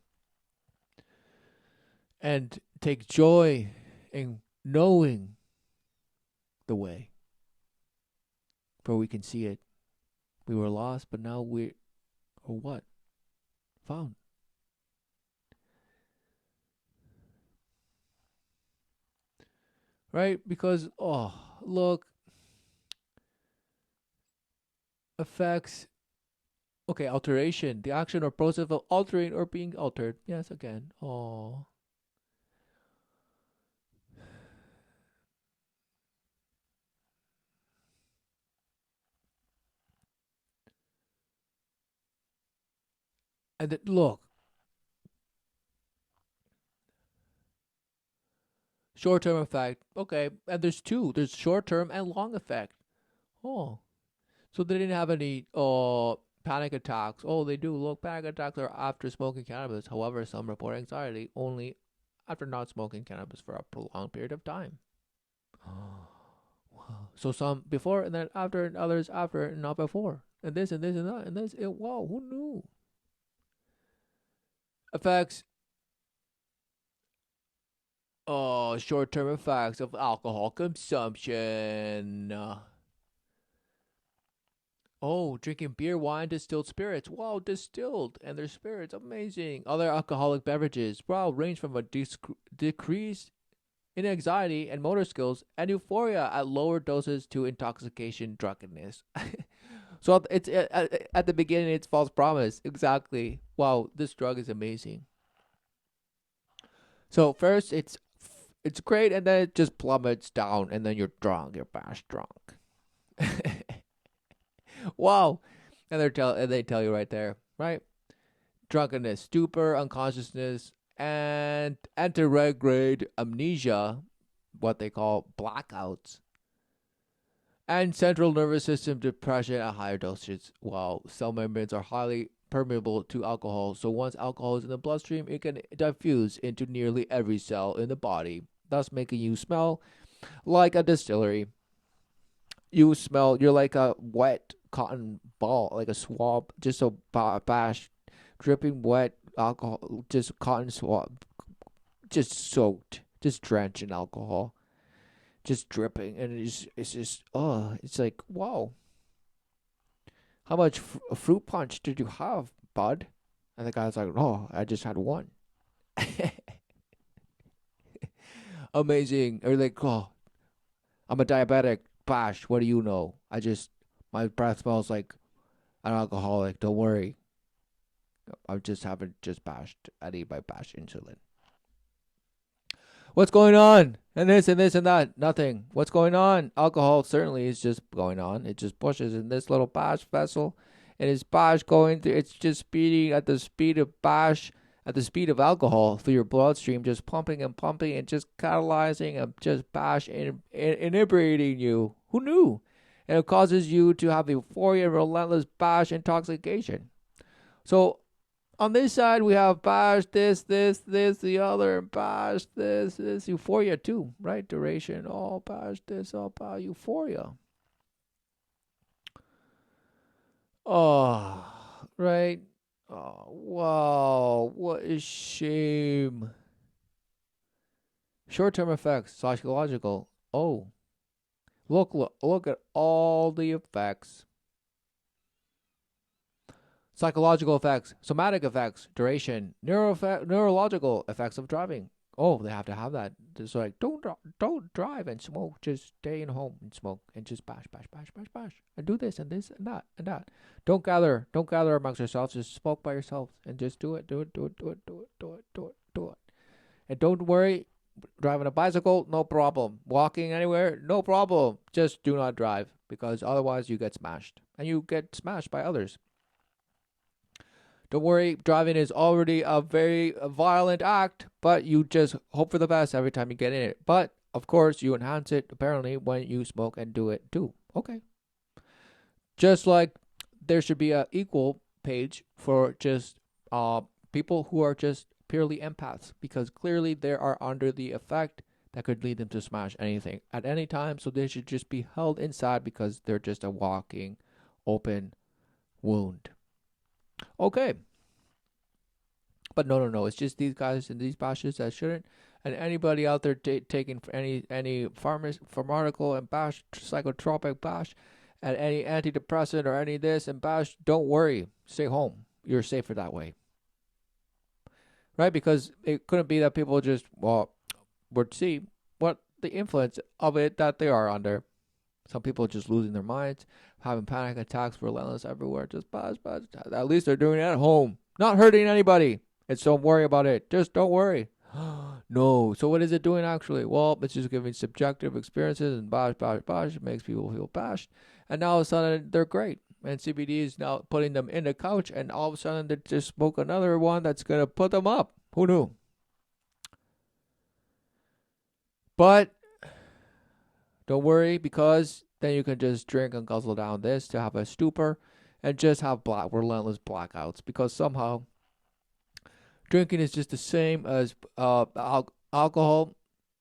and take joy in knowing the way, for we can see it. We were lost, but now or what? Found. Right? Because, look, affects, okay, alteration, the action or process of altering or being altered. Yes, again. Oh. And then, look, short term effect. Okay, and there's two. There's short term and long effect. Oh, so they didn't have any panic attacks. Oh, they do. Look, panic attacks are after smoking cannabis. However, some report anxiety only after not smoking cannabis for a prolonged period of time. Wow. So some before and then after, and others after and not before. And this and this and that and this. Wow, who knew? Effects. Oh, short term effects of alcohol consumption. Oh, drinking beer, wine, distilled spirits. Wow, distilled and their spirits, amazing. Other alcoholic beverages. Wow, range from a decrease in anxiety and motor skills and euphoria at lower doses to intoxication, drunkenness. So it's at the beginning, it's false promise. Exactly. Wow, this drug is amazing. So first, it's great, and then it just plummets down, and then you're drunk. You're bash drunk. Wow. And they tell you right there, right? Drunkenness, stupor, unconsciousness, and anterograde amnesia, what they call blackouts, and central nervous system depression at higher dosages. While cell membranes are highly permeable to alcohol, so once alcohol is in the bloodstream, it can diffuse into nearly every cell in the body, thus making you smell like a distillery. You're like a wet cotton ball, like a swab, just a bash, dripping wet alcohol, just cotton swab, just soaked, just drenched in alcohol, just dripping, and it's just it's like wow. How much fruit punch did you have, bud? And the guy's like, oh, I just had one. Amazing. Or like, oh, I'm a diabetic. Bash, what do you know? My breath smells like an alcoholic. Don't worry. I just haven't just bashed. I need my bash insulin. What's going on? And this and this and that. Nothing. What's going on? Alcohol certainly is just going on. It just pushes in this little bash vessel. And it's bash going through. It's just speeding at the speed of bash, at the speed of alcohol through your bloodstream, just pumping and just catalyzing and just bash inebriating you. Who knew? And it causes you to have euphoria and relentless bash intoxication. So on this side, we have bash this, the other, and bash this, euphoria too, right? Duration, all bash this, all bash euphoria. Oh, right. Oh, wow, what a shame. Short-term effects, psychological. Oh, look at all the effects. Psychological effects, somatic effects, duration, neurological effects of driving. Oh, they have to have that. It's like don't drive and smoke. Just stay in home and smoke and just bash, and do this and this and that and that. Don't gather amongst yourselves. Just smoke by yourselves and just do it. And don't worry. Driving a bicycle, no problem. Walking anywhere, no problem. Just do not drive because otherwise you get smashed and you get smashed by others. Don't worry, driving is already a very violent act, but you just hope for the best every time you get in it. But, of course, you enhance it, apparently, when you smoke and do it too. Okay. Just like there should be an equal page for just people who are just purely empaths, because clearly they are under the effect that could lead them to smash anything at any time, so they should just be held inside because they're just a walking, open wound. Okay. But no. It's just these guys and these bashes that shouldn't. And anybody out there taking any pharmaceutical and bash, psychotropic bash, and any antidepressant or any this and bash, don't worry. Stay home. You're safer that way. Right? Because it couldn't be that people just, would see what the influence of it that they are under. Some people just losing their minds, having panic attacks, relentless everywhere. Just bash. At least they're doing it at home. Not hurting anybody. It's don't worry about it. Just don't worry. No. So what is it doing actually? Well, it's just giving subjective experiences and bash. It makes people feel bashed. And now all of a sudden they're great. And CBD is now putting them in the couch, and all of a sudden they just smoke another one that's going to put them up. Who knew? But don't worry, because then you can just drink and guzzle down this to have a stupor and just have relentless blackouts, because somehow drinking is just the same as alcohol.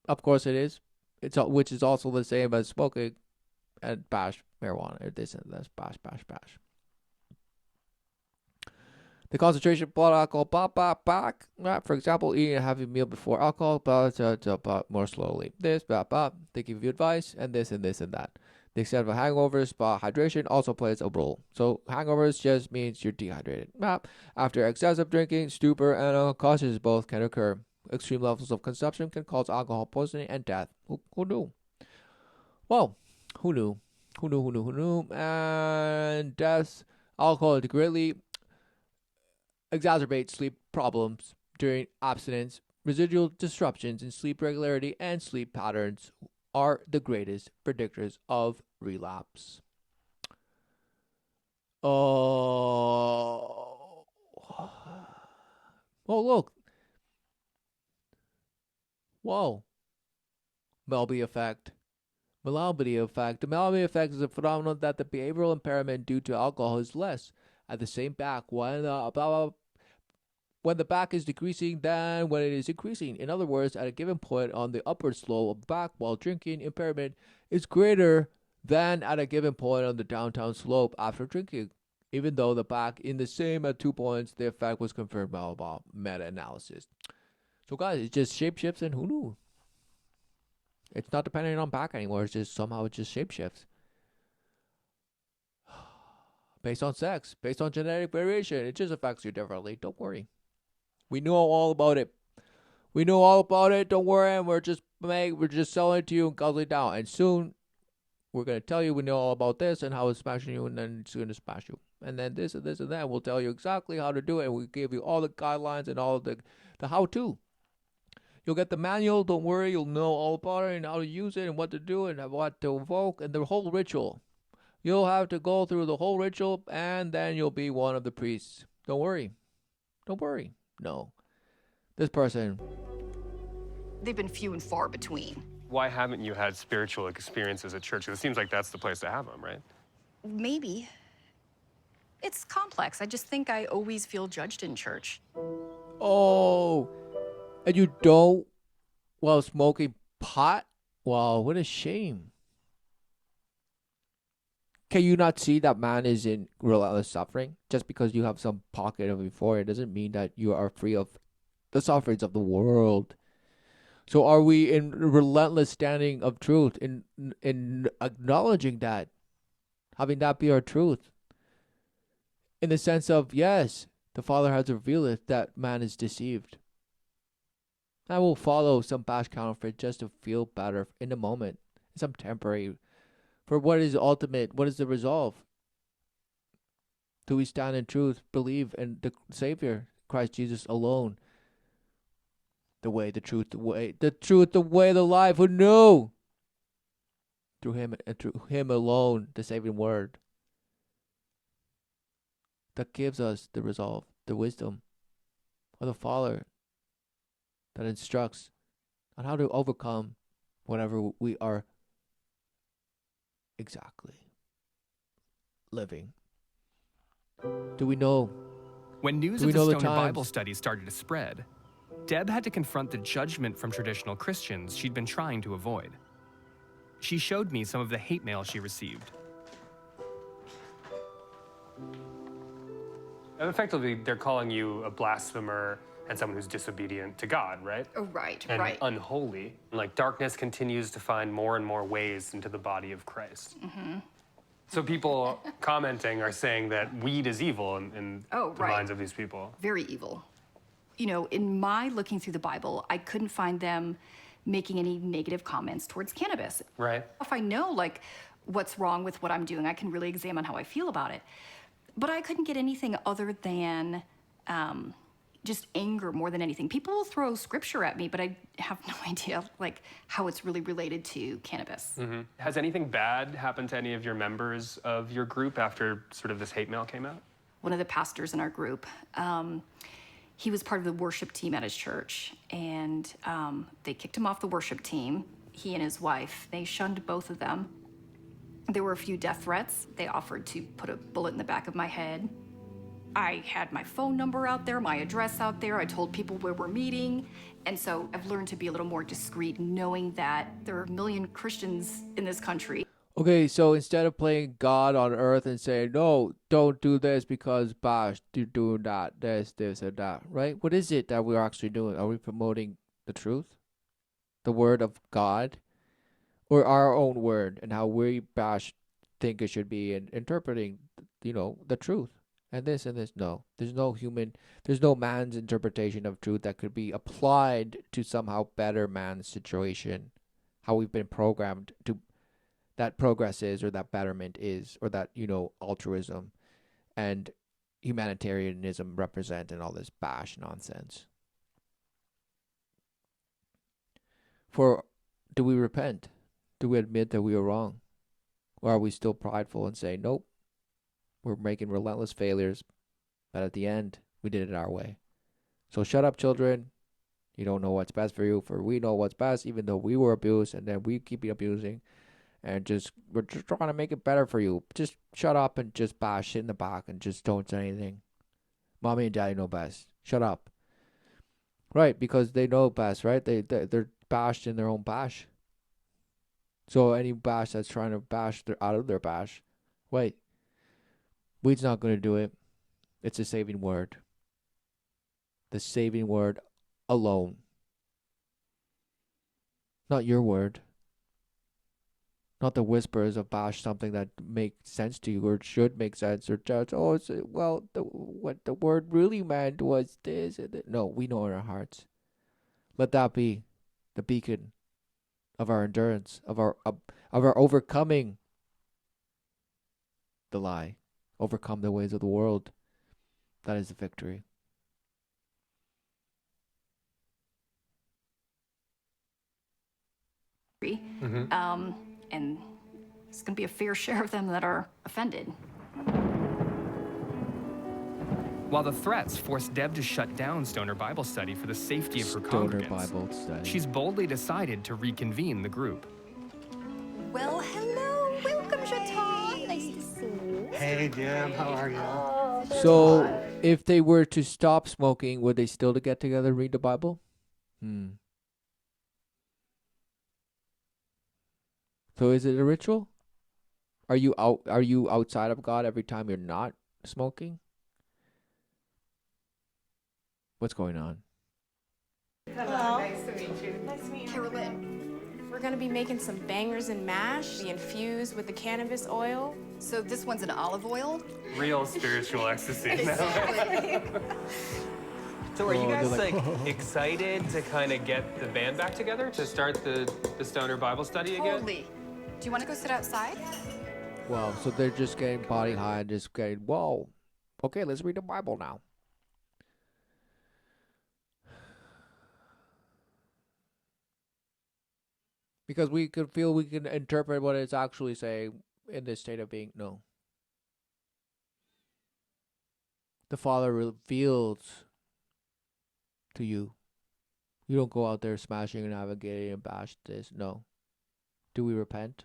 Of course it is. Which is also the same as smoking and bash marijuana. Or this and this, bash. The concentration of blood alcohol, back. For example, eating a heavy meal before alcohol, but more slowly. This, they give you advice, and this and that. The extent of hangovers, hydration also plays a role. So hangovers just means you're dehydrated. After excessive drinking, stupor and unconsciousness both can occur. Extreme levels of consumption can cause alcohol poisoning and death. Who knew? Well, who knew? Who knew? And deaths, alcohol greatly exacerbate sleep problems during abstinence. Residual disruptions in sleep regularity and sleep patterns are the greatest predictors of relapse. Oh, look. Whoa. Melby effect. Malabity effect. The Malabity effect is a phenomenon that the behavioral impairment due to alcohol is less at the same back when the back is decreasing than when it is increasing. In other words, at a given point on the upward slope of the back while drinking, impairment is greater than at a given point on the downtown slope after drinking. Even though the back in the same at 2 points, the effect was confirmed by meta-analysis. So guys, it just shape shifts, and who knew? It's not dependent on back anymore. It's just somehow it just shape shifts. Based on sex, based on genetic variation, it just affects you differently. Don't worry. We know all about it. Don't worry, and we're just selling it to you and guzzling it down. And soon, we're gonna tell you we know all about this and how it's smashing you, and then it's gonna smash you. And then this and this and that. We'll tell you exactly how to do it, and we'll give you all the guidelines and all the how-to. You'll get the manual. Don't worry. You'll know all about it and how to use it and what to do and what to invoke and the whole ritual. You'll have to go through the whole ritual, and then you'll be one of the priests. Don't worry. No. This person. They've been few and far between. Why haven't you had spiritual experiences at church? It seems like that's the place to have them, right? Maybe. It's complex. I just think I always feel judged in church. Oh, and you don't while smoking pot? Wow, what a shame. Can you not see that man is in relentless suffering? Just because you have some pocket of euphoria doesn't mean that you are free of the sufferings of the world. So are we in relentless standing of truth, in acknowledging that, having that be our truth? In the sense of, yes, the Father has revealed it, that man is deceived. I will follow some bash counterfeit just to feel better in the moment, some temporary. For what is ultimate? What is the resolve? Do we stand in truth, believe in the Savior, Christ Jesus alone? The way, the truth, the way, the life. Who knew? Through Him and through Him alone, the saving word that gives us the resolve, the wisdom of the Father that instructs on how to overcome whatever we are exactly living. Do we know? When news of the Stoner Bible study started to spread, Deb had to confront the judgment from traditional Christians she'd been trying to avoid. She showed me some of the hate mail she received. Effectively, they're calling you a blasphemer, and someone who's disobedient to God, right? Oh, right, And right. unholy. Like darkness continues to find more and more ways into the body of Christ. So people commenting are saying that weed is evil in Oh, the right. minds of these people. Very evil. You know, in my looking through the Bible, I couldn't find them making any negative comments towards cannabis. Right. If I know, like, what's wrong with what I'm doing, I can really examine how I feel about it. But I couldn't get anything other than just anger more than anything. People will throw scripture at me, but I have no idea, like, how it's really related to cannabis. Has anything bad happened to any of your members of your group after sort of this hate mail came out? One of the pastors in our group, he was part of the worship team at his church, and they kicked him off the worship team. He and his wife, they shunned both of them. There were a few death threats. They offered to put a bullet in the back of my head. I had my phone number out there, my address out there. I told people where we're meeting. And so I've learned to be a little more discreet, knowing that there are a million Christians in this country. Okay, so instead of playing God on earth and saying, no, don't do this because Bash, you're doing that, this, and that, right? What is it that we're actually doing? Are we promoting the truth? The word of God? Or our own word and how we Bash think it should be and interpreting, the truth? And this. No. There's no man's interpretation of truth that could be applied to somehow better man's situation. How we've been programmed to that progress is, or that betterment is, or that, altruism and humanitarianism represent, and all this Bash nonsense. For do we repent? Do we admit that we are wrong? Or are we still prideful and say, nope, we're making relentless failures, but at the end, we did it our way. So shut up, children. You don't know what's best for you, for we know what's best, even though we were abused, and then we keep abusing. And we're just trying to make it better for you. Just shut up and just bash, sit in the back, and just don't say anything. Mommy and daddy know best. Shut up. Right, because they know best, right? They're bashed in their own bash. So any bash that's trying to bash, they're out of their bash. Wait. Weed's not going to do it. It's a saving word. The saving word alone. Not your word. Not the whispers of Bash, something that makes sense to you or should make sense, or just, what the word really meant was this. No, we know in our hearts. Let that be the beacon of our endurance, of our overcoming the lie, overcome the ways of the world. That is the victory. And it's going to be a fair share of them that are offended. While the threats forced Deb to shut down Stoner Bible Study for the safety of her Stoner congregants, Bible Study. she's boldly decided to reconvene the group. Well, hello. Welcome, Jatan. Nice to see you. Hey, Deb, how are you? So, if they were to stop smoking, would they still get together and read the Bible? So is it a ritual? Are you outside of God every time you're not smoking? What's going on? Hello. Nice to meet you. Nice to meet you. Carolyn. We're gonna be making some bangers and mash, be infused with the cannabis oil. So this one's an olive oil. Real spiritual ecstasy. So are you guys like excited to kind of get the band back together to start the Stoner Bible Study again? Totally. Do you want to go sit outside? Wow, so they're just getting body high and just getting, whoa, okay, let's read the Bible now. Because we can interpret what it's actually saying in this state of being. No. The Father reveals to you. You don't go out there smashing and navigating and bash this. No. Do we repent?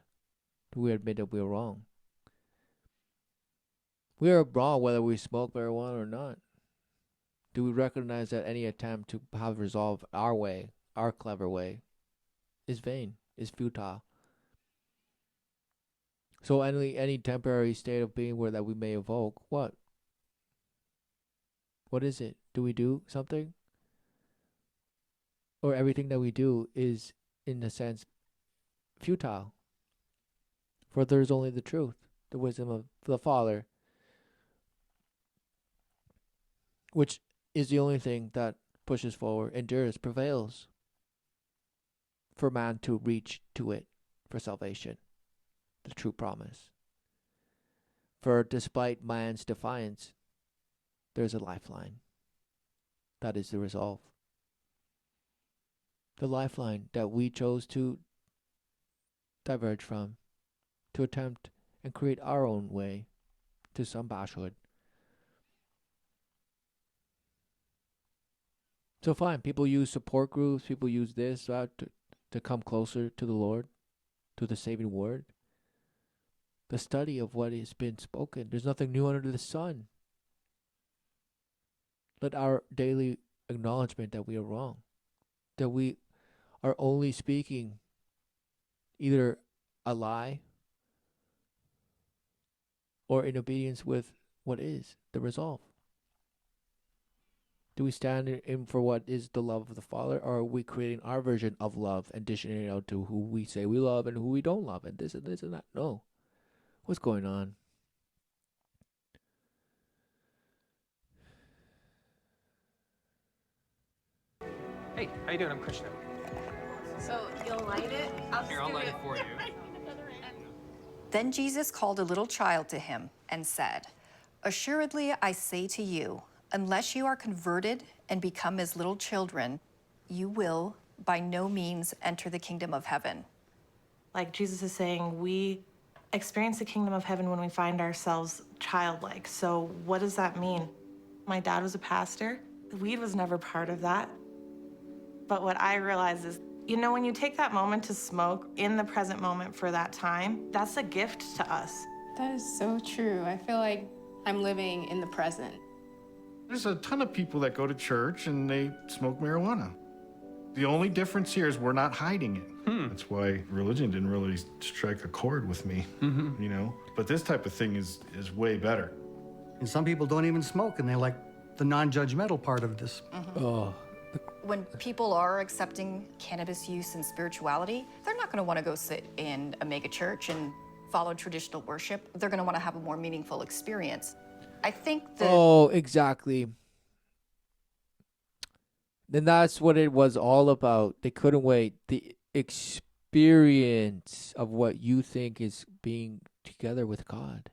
Do we admit that we're wrong? We are wrong whether we smoke marijuana or not. Do we recognize that any attempt to have resolved our way, our clever way, is vain, is futile? So any temporary state of being that we may evoke, what? What is it? Do we do something? or everything that we do is, in a sense, futile. For there is only the truth, the wisdom of the Father, which is the only thing that pushes forward, endures, prevails for man to reach to it for salvation, the true promise. For despite man's defiance, there's a lifeline. That is the resolve. The lifeline that we chose to diverge from, to attempt and create our own way to some bashhood. So fine, people use support groups, people use this, that to come closer to the Lord, to the saving word. The study of what has been spoken. There's nothing new under the sun. Let our daily acknowledgement that we are wrong, that we are only speaking either a lie or in obedience with what is the resolve. Do we stand in for what is the love of the Father, or are we creating our version of love and dishing it out to who we say we love and who we don't love, and this and this and that? No. What's going on? Hey, how you doing? I'm Krishna. So you'll light it? Here, I'll light it for you. Then Jesus called a little child to him and said, "Assuredly, I say to you, unless you are converted and become as little children, you will by no means enter the kingdom of heaven." Like Jesus is saying, we experience the kingdom of heaven when we find ourselves childlike. So what does that mean? My dad was a pastor. Weed was never part of that. But what I realized is, you know, when you take that moment to smoke in the present moment for that time, that's a gift to us. That is so true. I feel like I'm living in the present. There's a ton of people that go to church and they smoke marijuana. The only difference here is we're not hiding it. That's why religion didn't really strike a chord with me, you know? But this type of thing is way better. And some people don't even smoke, and they like the non-judgmental part of this. Oh, When people are accepting cannabis use and spirituality, they're not going to want to go sit in a mega church and follow traditional worship. They're going to want to have a more meaningful experience. I think that oh, exactly. Then that's what it was all about. They couldn't wait. The experience of what you think is being together with God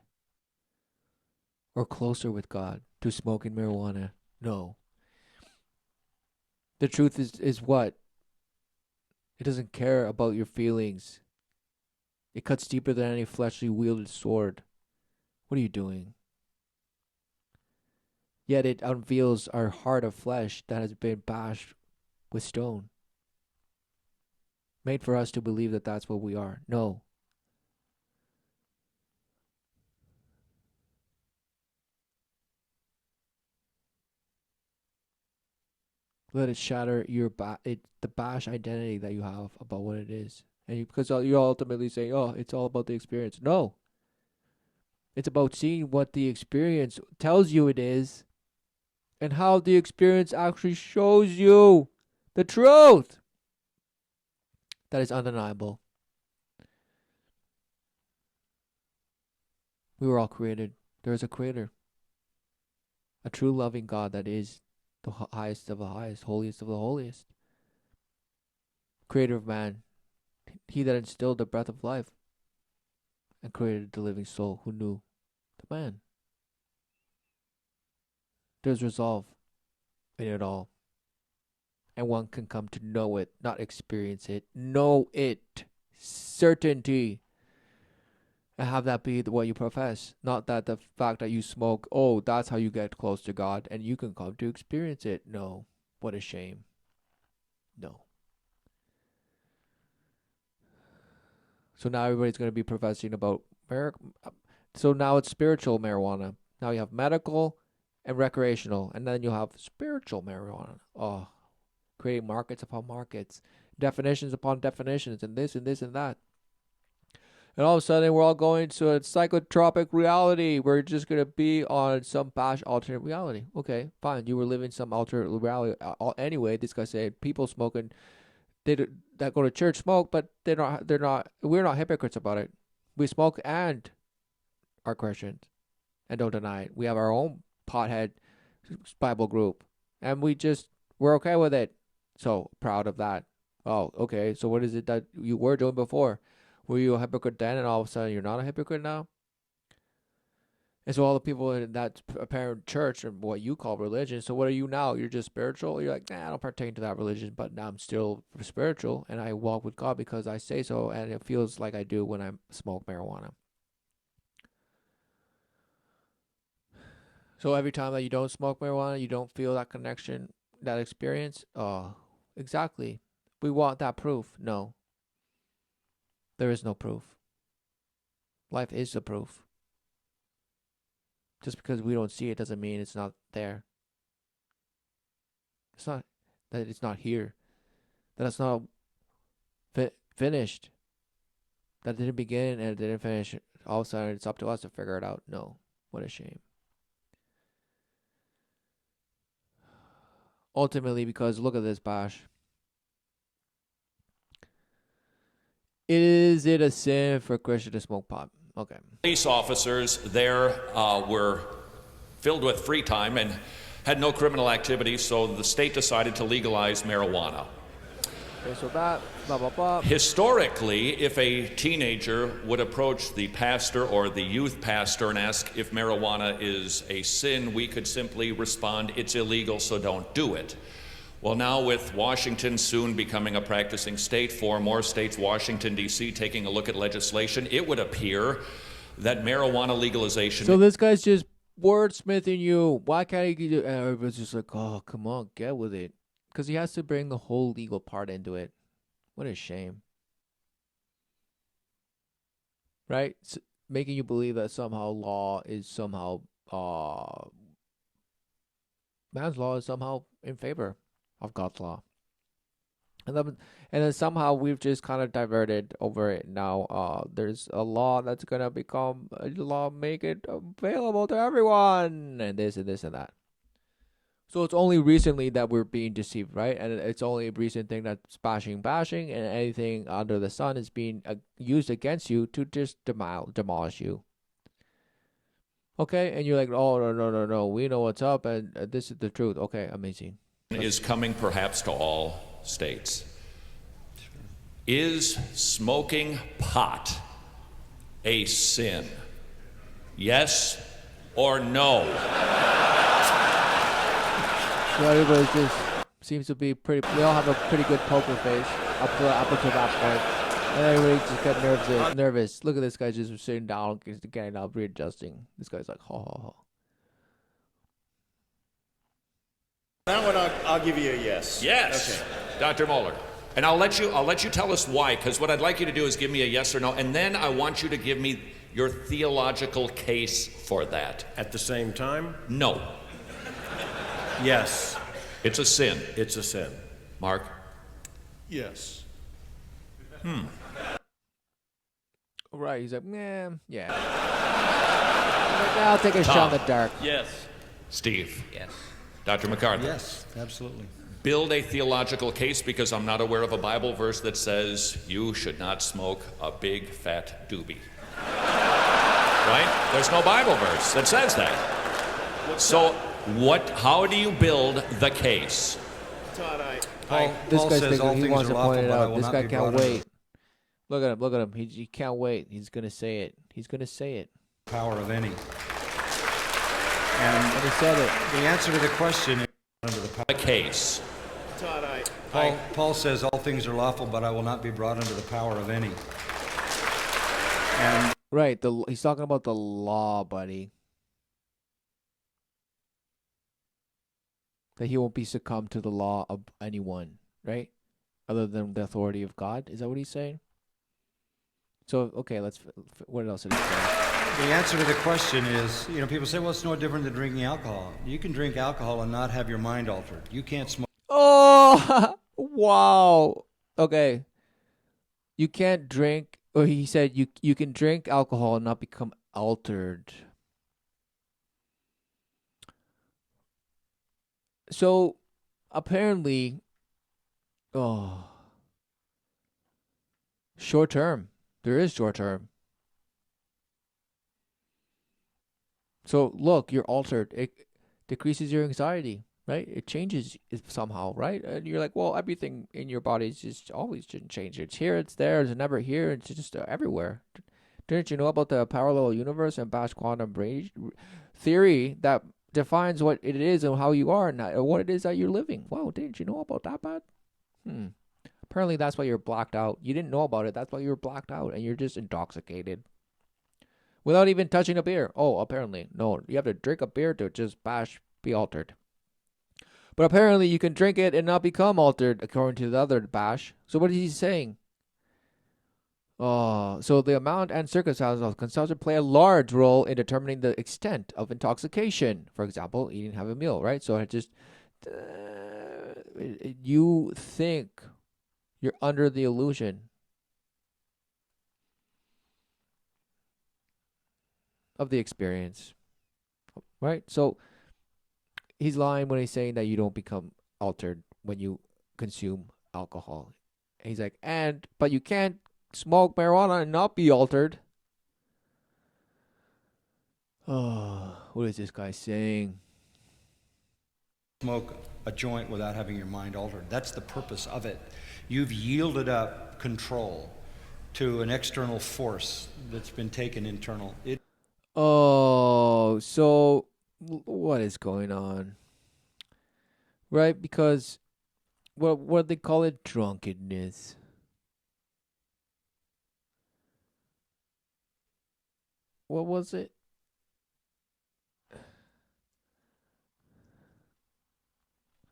or closer with God to smoking marijuana. No. The truth is what? It doesn't care about your feelings. It cuts deeper than any fleshly wielded sword. What are you doing? Yet it unveils our heart of flesh that has been bashed with stone. Made for us to believe that that's what we are. No. Let it shatter the bash identity that you have about what it is. And because you ultimately say, oh, it's all about the experience. No. It's about seeing what the experience tells you it is and how the experience actually shows you the truth. That is undeniable. We were all created. There is a creator. A true loving God that is the highest of the highest, holiest of the holiest. Creator of man. He that instilled the breath of life and created the living soul who knew the man. There's resolve in it all. And one can come to know it, not experience it. Know it. Certainty. And have that be what you profess. Not that the fact that you smoke, oh, that's how you get close to God and you can come to experience it. No. What a shame. No. So now everybody's going to be professing about so now it's spiritual marijuana. Now you have medical and recreational, and then you'll have spiritual marijuana. Oh, creating markets upon markets, definitions upon definitions, and this and this and that. And all of a sudden, we're all going to a psychotropic reality. We're just going to be on some bash alternate reality. Okay, fine. You were living some alternate reality. Anyway, this guy said people smoking, that go to church smoke, but we're not hypocrites about it. We smoke and are Christians and don't deny it. We have our own pothead Bible group, and we're okay with it. So proud of that. Oh, okay. So what is it that you were doing before? Were you a hypocrite then, and all of a sudden you're not a hypocrite now? And so all the people in that apparent church and what you call religion, so what are you now? You're just spiritual? You're like, nah, I don't partake to that religion, but now I'm still spiritual, and I walk with God because I say so, and it feels like I do when I smoke marijuana. So every time that you don't smoke marijuana, you don't feel that connection, that experience? Oh, exactly. We want that proof. No. There is no proof. Life is the proof. Just because we don't see it doesn't mean it's not there. It's not that it's not here. That it's not finished. That it didn't begin and it didn't finish. All of a sudden it's up to us to figure it out. No. What a shame. Ultimately, because look at this, Bash. Is it a sin for a Christian to smoke pot? Okay. Police officers there were filled with free time and had no criminal activity, so the state decided to legalize marijuana. Okay, so that, blah, blah, blah. Historically, if a teenager would approach the pastor or the youth pastor and ask if marijuana is a sin, we could simply respond, it's illegal, so don't do it. Well, now with Washington soon becoming a practicing state, 4 more states, Washington, D.C., taking a look at legislation, it would appear that marijuana legalization... So this guy's just wordsmithing you. Why can't he do... Everybody's just like, oh, come on, get with it. Because he has to bring the whole legal part into it. What a shame. Right? Making you believe that somehow law is somehow... man's law is somehow in favor of God's law. And then somehow we've just kind of diverted over it now. There's a law that's going to become a law, make it available to everyone, and this and this and that. So it's only recently that we're being deceived, right? And it's only a recent thing that's bashing, and anything under the sun is being used against you to just demolish you. Okay? And you're like, oh, no, we know what's up, and this is the truth. Okay, amazing. Is coming perhaps to all states. Is smoking pot a sin? Yes or no? So everybody just seems to be we all have a pretty good poker face up to that point. And everybody just got nervous. Look at this guy just sitting down, getting up, readjusting. This guy's like, ha ha ha. That one I'll give you a yes. Yes. Okay. Dr. Moeller. And I'll let you tell us why, because what I'd like you to do is give me a yes or no, and then I want you to give me your theological case for that. At the same time? No. Yes. It's a sin. It's a sin. Mark? Yes. Right, he's like, yeah. Like, I'll take a shot in the dark. Yes. Steve? Yes. Dr. McCarthy? Yes, absolutely. Build a theological case, because I'm not aware of a Bible verse that says you should not smoke a big fat doobie. Right? There's no Bible verse that says that. So how do you build the case? Todd, This Paul guy's says all thinking, he things wants are to lawful, point it but I out. will This not guy be can't brought under wait. Look at him. He can't wait. He's going to say it. He's going to say it. the power of any. And he said it. The answer to the question is under the power. The case. Todd, Paul says all things are lawful, but I will not be brought under the power of any. And Right. He's talking about the law, buddy. That he won't be succumbed to the law of anyone, right? Other than the authority of God. Is that what he's saying? So, okay, what else did he say? the answer to the question is, people say, well, it's no different than drinking alcohol. You can drink alcohol and not have your mind altered. You can't smoke. Oh, wow. Okay. You can't drink. Or he said you can drink alcohol and not become altered. So apparently, oh, short term. There is short term. So look, you're altered. It decreases your anxiety, right? It changes it somehow, right? And you're like, well, everything in your body is just always didn't change. It's here, it's there, it's never here, it's just everywhere. Didn't you know about the parallel universe and Bash quantum brain theory that defines what it is and how you are and what it is that you're living? Wow, didn't you know about that, Bad? Apparently, that's why you're blacked out. You didn't know about it. That's why you're blacked out, and you're just intoxicated without even touching a beer. Oh, apparently, no. You have to drink a beer to just be altered. But apparently, you can drink it and not become altered, according to the other Bash. So what is he saying? Oh, so the amount and circumstances of consumption play a large role in determining the extent of intoxication. For example, eating, have a meal, right? So it just you think you're under the illusion of the experience, right? So he's lying when he's saying that you don't become altered when you consume alcohol. And he's like, but you can't smoke marijuana and not be altered. Oh, what is this guy saying? Smoke a joint without having your mind altered. That's the purpose of it. You've yielded up control to an external force that's been taken internal. Oh, so what is going on? Right? Because what they call it, drunkenness. What was it?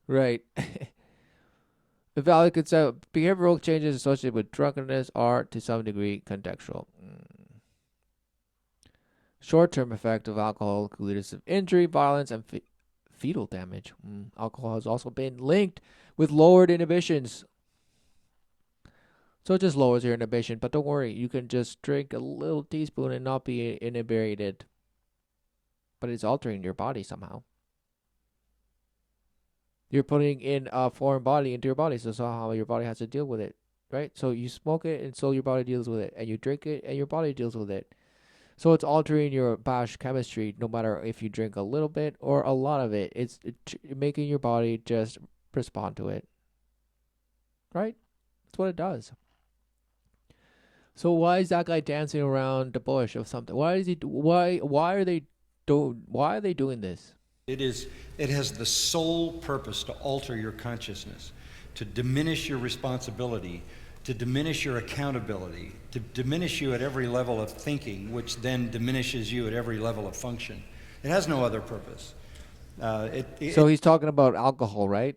Right. The value concept, behavioral changes associated with drunkenness are to some degree contextual. Short-term effect of alcohol could lead to injury, violence, and fetal damage. Alcohol has also been linked with lowered inhibitions. So it just lowers your inhibition, but don't worry, you can just drink a little teaspoon and not be inebriated. But it's altering your body somehow. You're putting in a foreign body into your body, so somehow your body has to deal with it, right? So you smoke it, and so your body deals with it, and you drink it, and your body deals with it. So it's altering your Bash chemistry, no matter if you drink a little bit or a lot of it. It's making your body just respond to it, right? That's what it does. So why is that guy dancing around the bush of something? Why is he? Why are they doing this? It has the sole purpose to alter your consciousness, to diminish your responsibility, to diminish your accountability, to diminish you at every level of thinking, which then diminishes you at every level of function. It has no other purpose. So he's talking about alcohol, right?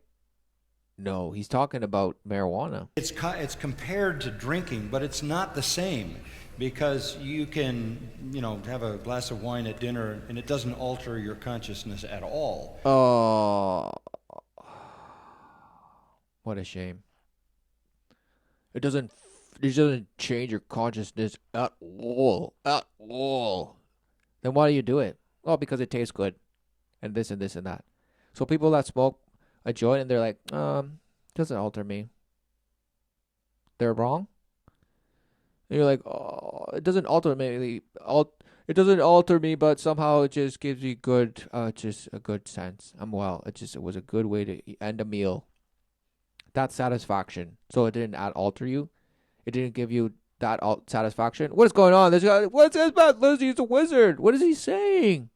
No, he's talking about marijuana. It's compared to drinking, but it's not the same, because you can, have a glass of wine at dinner and it doesn't alter your consciousness at all. Oh, what a shame. It doesn't change your consciousness at all. At all. Then why do you do it? Well, because it tastes good. And this and this and that. So people that smoke a joint and they're like, doesn't alter me. They're wrong? And you're like, oh, it doesn't alter me. It doesn't alter me, but somehow it just gives me just a good sense. I'm well. It was a good way to end a meal. That satisfaction. So it didn't alter you. It didn't give you that satisfaction. What is going on? This guy, what's this about? He's a wizard. What is he saying?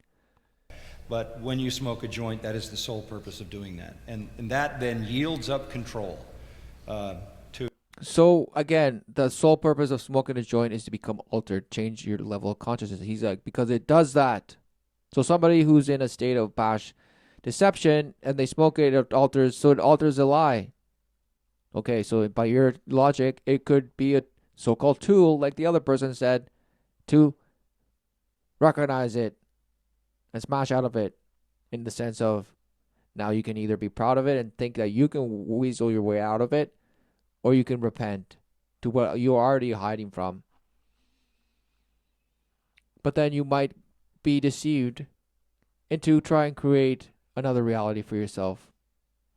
But when you smoke a joint, that is the sole purpose of doing that. And that then yields up control to... So, again, the sole purpose of smoking a joint is to become altered, change your level of consciousness. He's like, because it does that. So somebody who's in a state of Bash deception and they smoke it, it alters the lie. Okay, so by your logic, it could be a so-called tool, like the other person said, to recognize it and smash out of it, in the sense of now you can either be proud of it and think that you can weasel your way out of it, or you can repent to what you're already hiding from. But then you might be deceived into trying to create another reality for yourself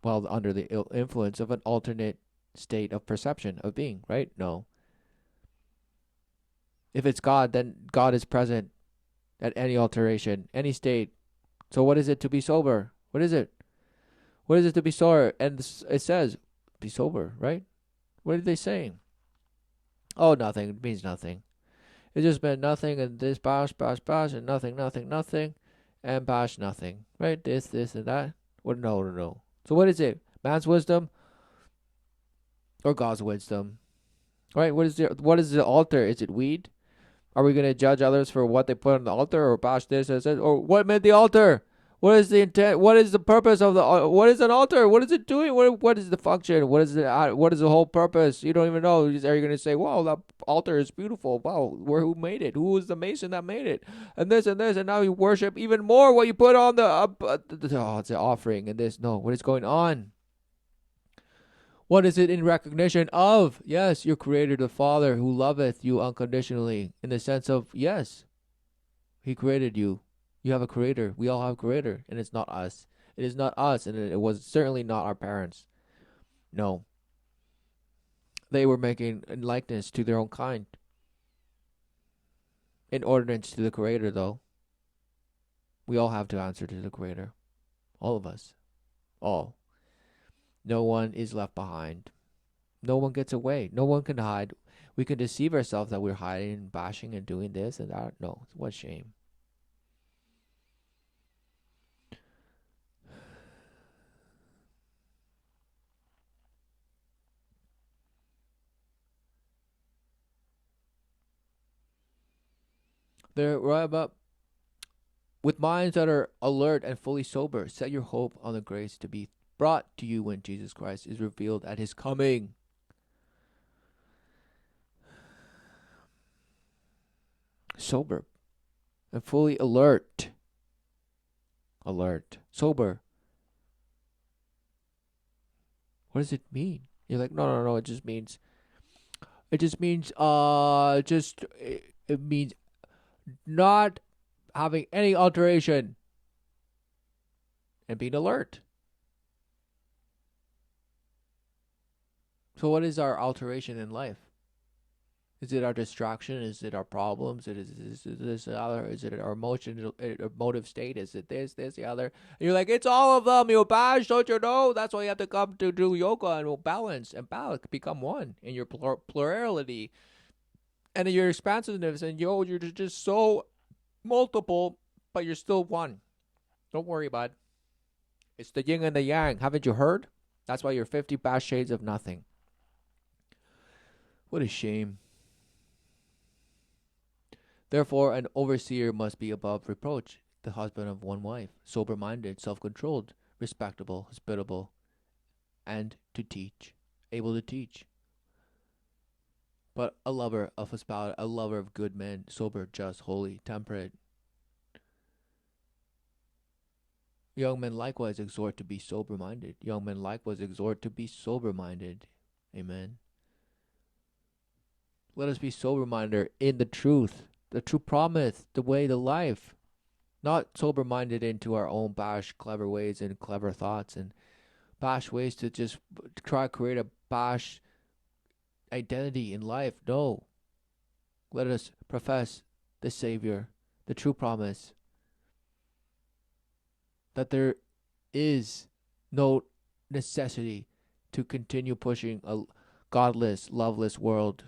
while under the influence of an alternate state of perception of being, right? No. If it's God, then God is present at any alteration, any state. So what is it to be sober? What is it? What is it to be sober? And it says, be sober, right? What are they saying? Oh, nothing. It means nothing. It just meant nothing, and this bash, and nothing, and bash, nothing. Right? This, and that. Well, no. So what is it? Man's wisdom or God's wisdom? Right? What is the altar? Is it weed? Are we going to judge others for what they put on the altar, or bash this, or what meant the altar? What is the intent? What is the purpose of the? What is an altar? What is it doing? What is the function? What is the whole purpose? You don't even know. Are you going to say, "Wow, that altar is beautiful"? Wow, who made it? Who was the mason that made it? And this, and now you worship even more what you put on it's the offering and this. No, what is going on? What is it in recognition of? Yes, your Creator, the Father, who loveth you unconditionally, in the sense of, yes, He created you. You have a Creator. We all have a Creator, and it's not us. It is not us, and it was certainly not our parents. No. They were making a likeness to their own kind. In ordinance to the Creator, though. We all have to answer to the Creator. All of us. All. No one is left behind. No one gets away. No one can hide. We can deceive ourselves that we're hiding and bashing and doing this and that. No, what shame. There, right up. With minds that are alert and fully sober, set your hope on the grace to be brought to you when Jesus Christ is revealed at His coming. Sober and fully alert. Sober. What does it mean? You're like, no. It means not having any alteration and being alert. So what is our alteration in life? Is it our distraction? Is it our problems? Is it other? Is it our emotive state? Is it this, the other? And you're like, it's all of them. You bash, don't you know? That's why you have to come to do yoga and we'll balance become one in your plurality and in your expansiveness. And you're just so multiple, but you're still one. Don't worry, bud. It's the yin and the yang. Haven't you heard? That's why you're 50 bash shades of nothing. What a shame. Therefore, an overseer must be above reproach, the husband of one wife, sober-minded, self-controlled, respectable, hospitable, and able to teach. But a lover of hospitality, a lover of good men, sober, just, holy, temperate. Young men likewise exhort to be sober-minded. Amen. Let us be sober-minded in the truth promise, the way, the life. Not sober-minded into our own bash, clever ways and clever thoughts and bash ways to just try to create a bash identity in life. No. Let us profess the Savior, the true promise, that there is no necessity to continue pushing a godless, loveless world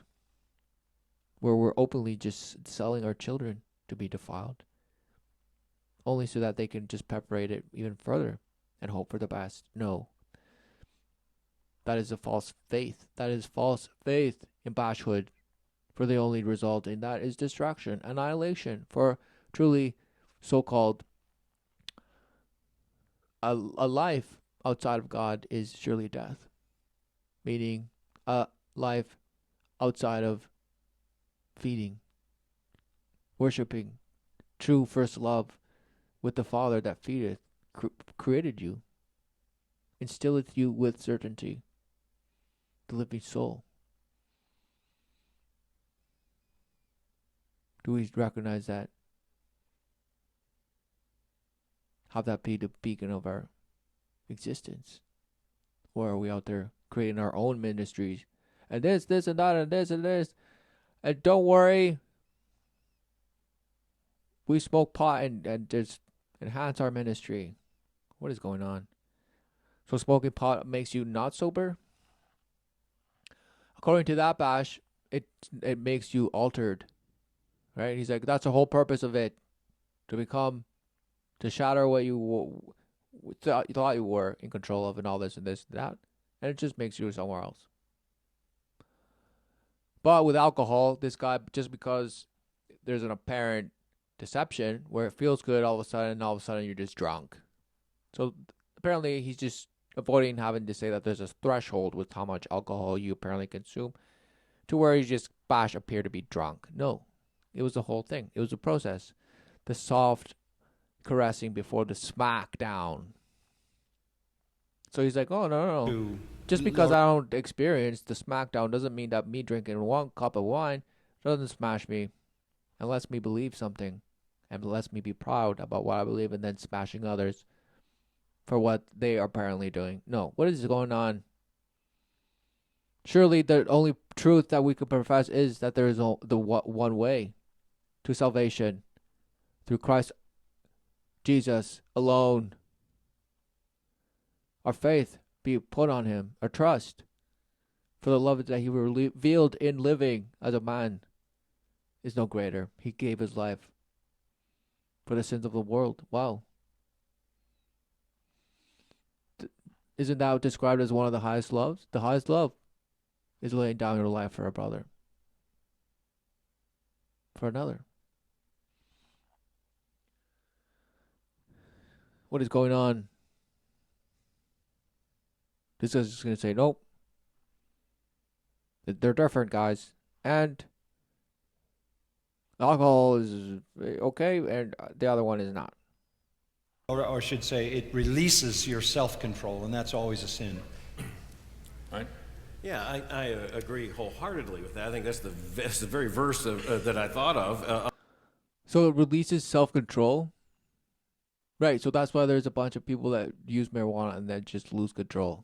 where we're openly just selling our children to be defiled, only so that they can just perpetrate it even further and hope for the best. No. That is a false faith. That is false faith in bashhood, for the only result in that is destruction, annihilation, for truly so-called a life outside of God is surely death, meaning a life outside of feeding, worshipping true first love with the Father that feedeth, created you, instilleth you with certainty, the living soul. Do we recognize that have that be the beacon of our existence? Or are we out there creating our own ministries? And this, and that, and this, and this. And don't worry, we smoke pot and just enhance our ministry. What is going on? So smoking pot makes you not sober? According to that bash, it makes you altered. Right? He's like, that's the whole purpose of it. To shatter what you thought you were in control of and all this and this and that. And it just makes you somewhere else. But with alcohol, this guy, just because there's an apparent deception where it feels good all of a sudden you're just drunk. So apparently he's just avoiding having to say that there's a threshold with how much alcohol you apparently consume to where you just bash appear to be drunk. No, it was the whole thing. It was a process. The soft caressing before the smack down. So he's like, oh, no. Just because I don't experience the smackdown doesn't mean that me drinking 1 cup of wine doesn't smash me and lets me believe something and lets me be proud about what I believe and then smashing others for what they are apparently doing. No, what is going on? Surely the only truth that we could profess is that there is the one way to salvation through Christ Jesus alone. Our faith be put on him, our trust for the love that he revealed in living as a man is no greater. He gave his life for the sins of the world. Wow. Isn't that described as one of the highest loves? The highest love is laying down your life for a brother, for another. What is going on? This is just going to say, nope. They're different, guys. And alcohol is okay, and the other one is not. Or I should say, it releases your self-control, and that's always a sin. Right? Yeah, I agree wholeheartedly with that. I think that's the very verse that I thought of. So it releases self-control? Right, so that's why there's a bunch of people that use marijuana and then just lose control.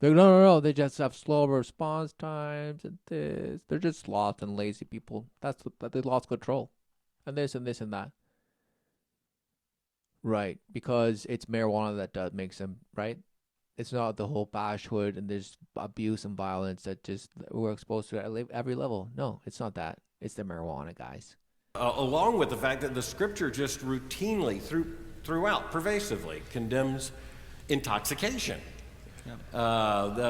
They're like, no, they just have slow response times and this. They're just sloth and lazy people. That they lost control. And this and this and that. Right, because it's marijuana that makes them, right? It's not the whole bashhood and there's abuse and violence that just we're exposed to at every level. No, it's not that. It's the marijuana, guys. Along with the fact that the scripture just routinely, throughout, pervasively condemns intoxication. Yeah.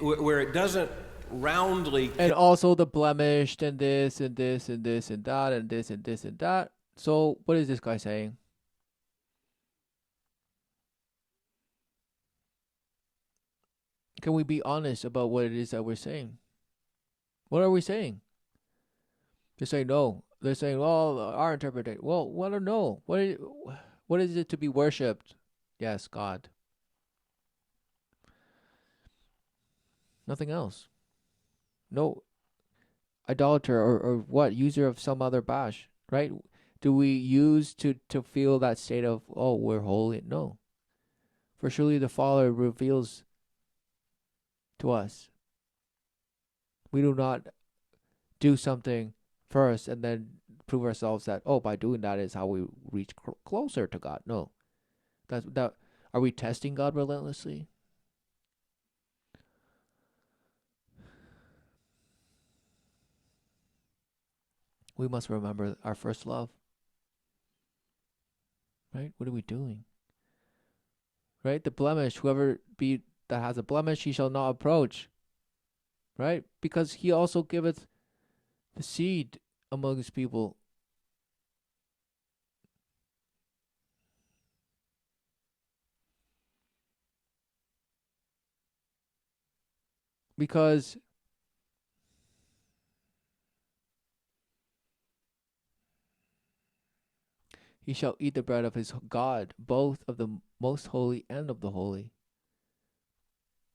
Where it doesn't roundly... And also the blemished and this and this and this and that and this and this and that. So what is this guy saying? Can we be honest about what it is that we're saying? What are we saying? They're saying no. They're saying, well, our interpretation. Well, what or no? What is it to be worshipped? Yes, God. Nothing else. No idolater or what? User of some other bash, right? Do we use to feel that state of, oh, we're holy? No. For surely the Father reveals to us. We do not do something first and then prove ourselves that, oh, by doing that is how we reach closer to God. No. That are we testing God relentlessly? We must remember our first love. Right? What are we doing? Right? The blemish, whoever be that has a blemish, he shall not approach. Right? Because he also giveth the seed among his people. Because he shall eat the bread of his God, both of the most holy and of the holy.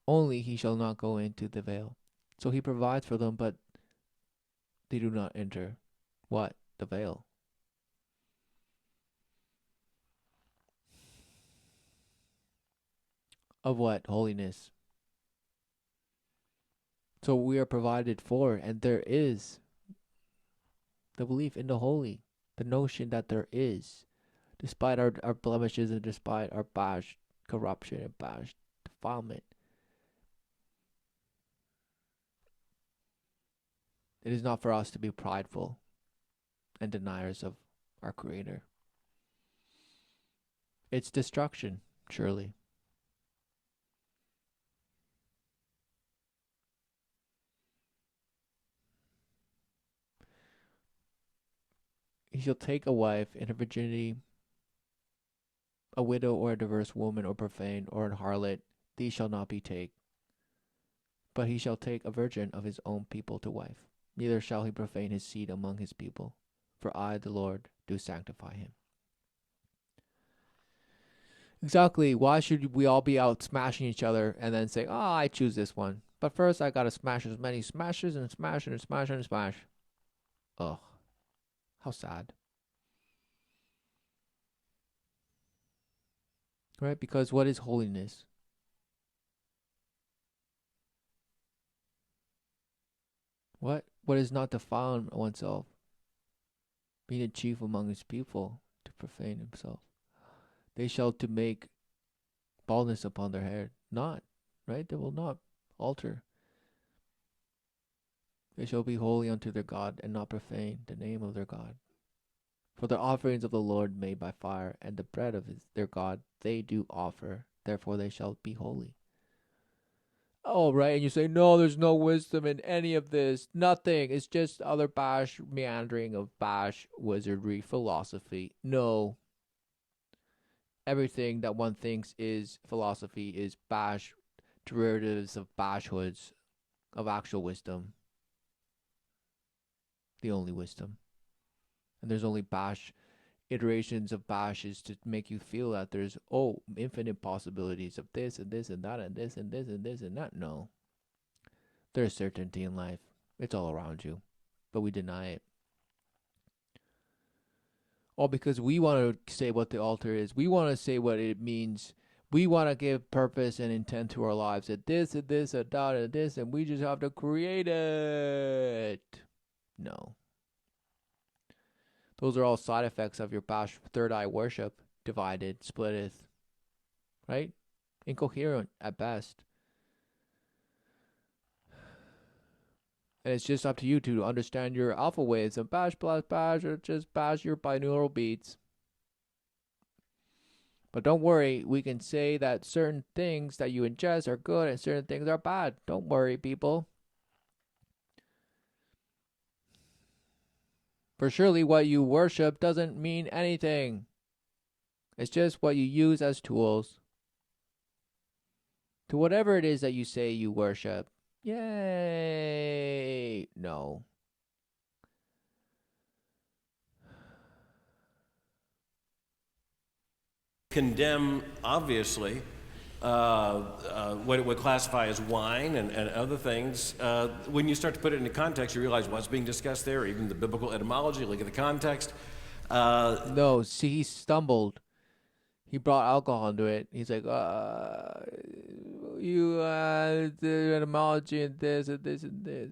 Only he shall not go into the veil. So he provides for them, but they do not enter. What? The veil. Of what? Holiness. So we are provided for, and there is the belief in the holy, the notion that there is, despite our blemishes and despite our bash corruption and bash defilement. It is not for us to be prideful and deniers of our Creator. It's destruction, surely. He shall take a wife in her virginity, a widow or a diverse woman or profane or an harlot, these shall not be take. But he shall take a virgin of his own people to wife. Neither shall he profane his seed among his people, for I, the Lord, do sanctify him. Exactly. Why should we all be out smashing each other and then say, oh, I choose this one. But first I gotta smash as many smashes and smash and smash and smash. Ugh. How sad. Right? Because what is holiness? What is not defiling oneself? Being a chief among his people, to profane himself. They shall to make baldness upon their hair. Not, right? They will not alter. They shall be holy unto their God, and not profane the name of their God. For the offerings of the Lord made by fire, and the bread of their God they do offer. Therefore they shall be holy. Oh, right. And you say, no, there's no wisdom in any of this. Nothing. It's just other bash meandering of bash wizardry philosophy. No. Everything that one thinks is philosophy is bash derivatives of bashhoods of actual wisdom. The only wisdom. And there's only bash iterations of bashes to make you feel that there's infinite possibilities of this and this and that and this and this and this and that. No. There's certainty in life. It's all around you. But we deny it. All because we want to say what the altar is. We want to say what it means. We want to give purpose and intent to our lives. That this and this and that and this, and we just have to create it. No. Those are all side effects of your bash third eye worship. Divided, splitteth. Right? Incoherent at best. And it's just up to you to understand your alpha waves and bash plus bash or just bash your binaural beats. But don't worry, we can say that certain things that you ingest are good and certain things are bad. Don't worry, people. For surely what you worship doesn't mean anything. It's just what you use as tools. To whatever it is that you say you worship. Yay! No. Condemn, obviously, what it would classify as wine and other things. When you start to put it into context, you realize what's being discussed there, even the biblical etymology, look at the context. No, see, he stumbled. He brought alcohol into it. He's like, the etymology and this and this and this.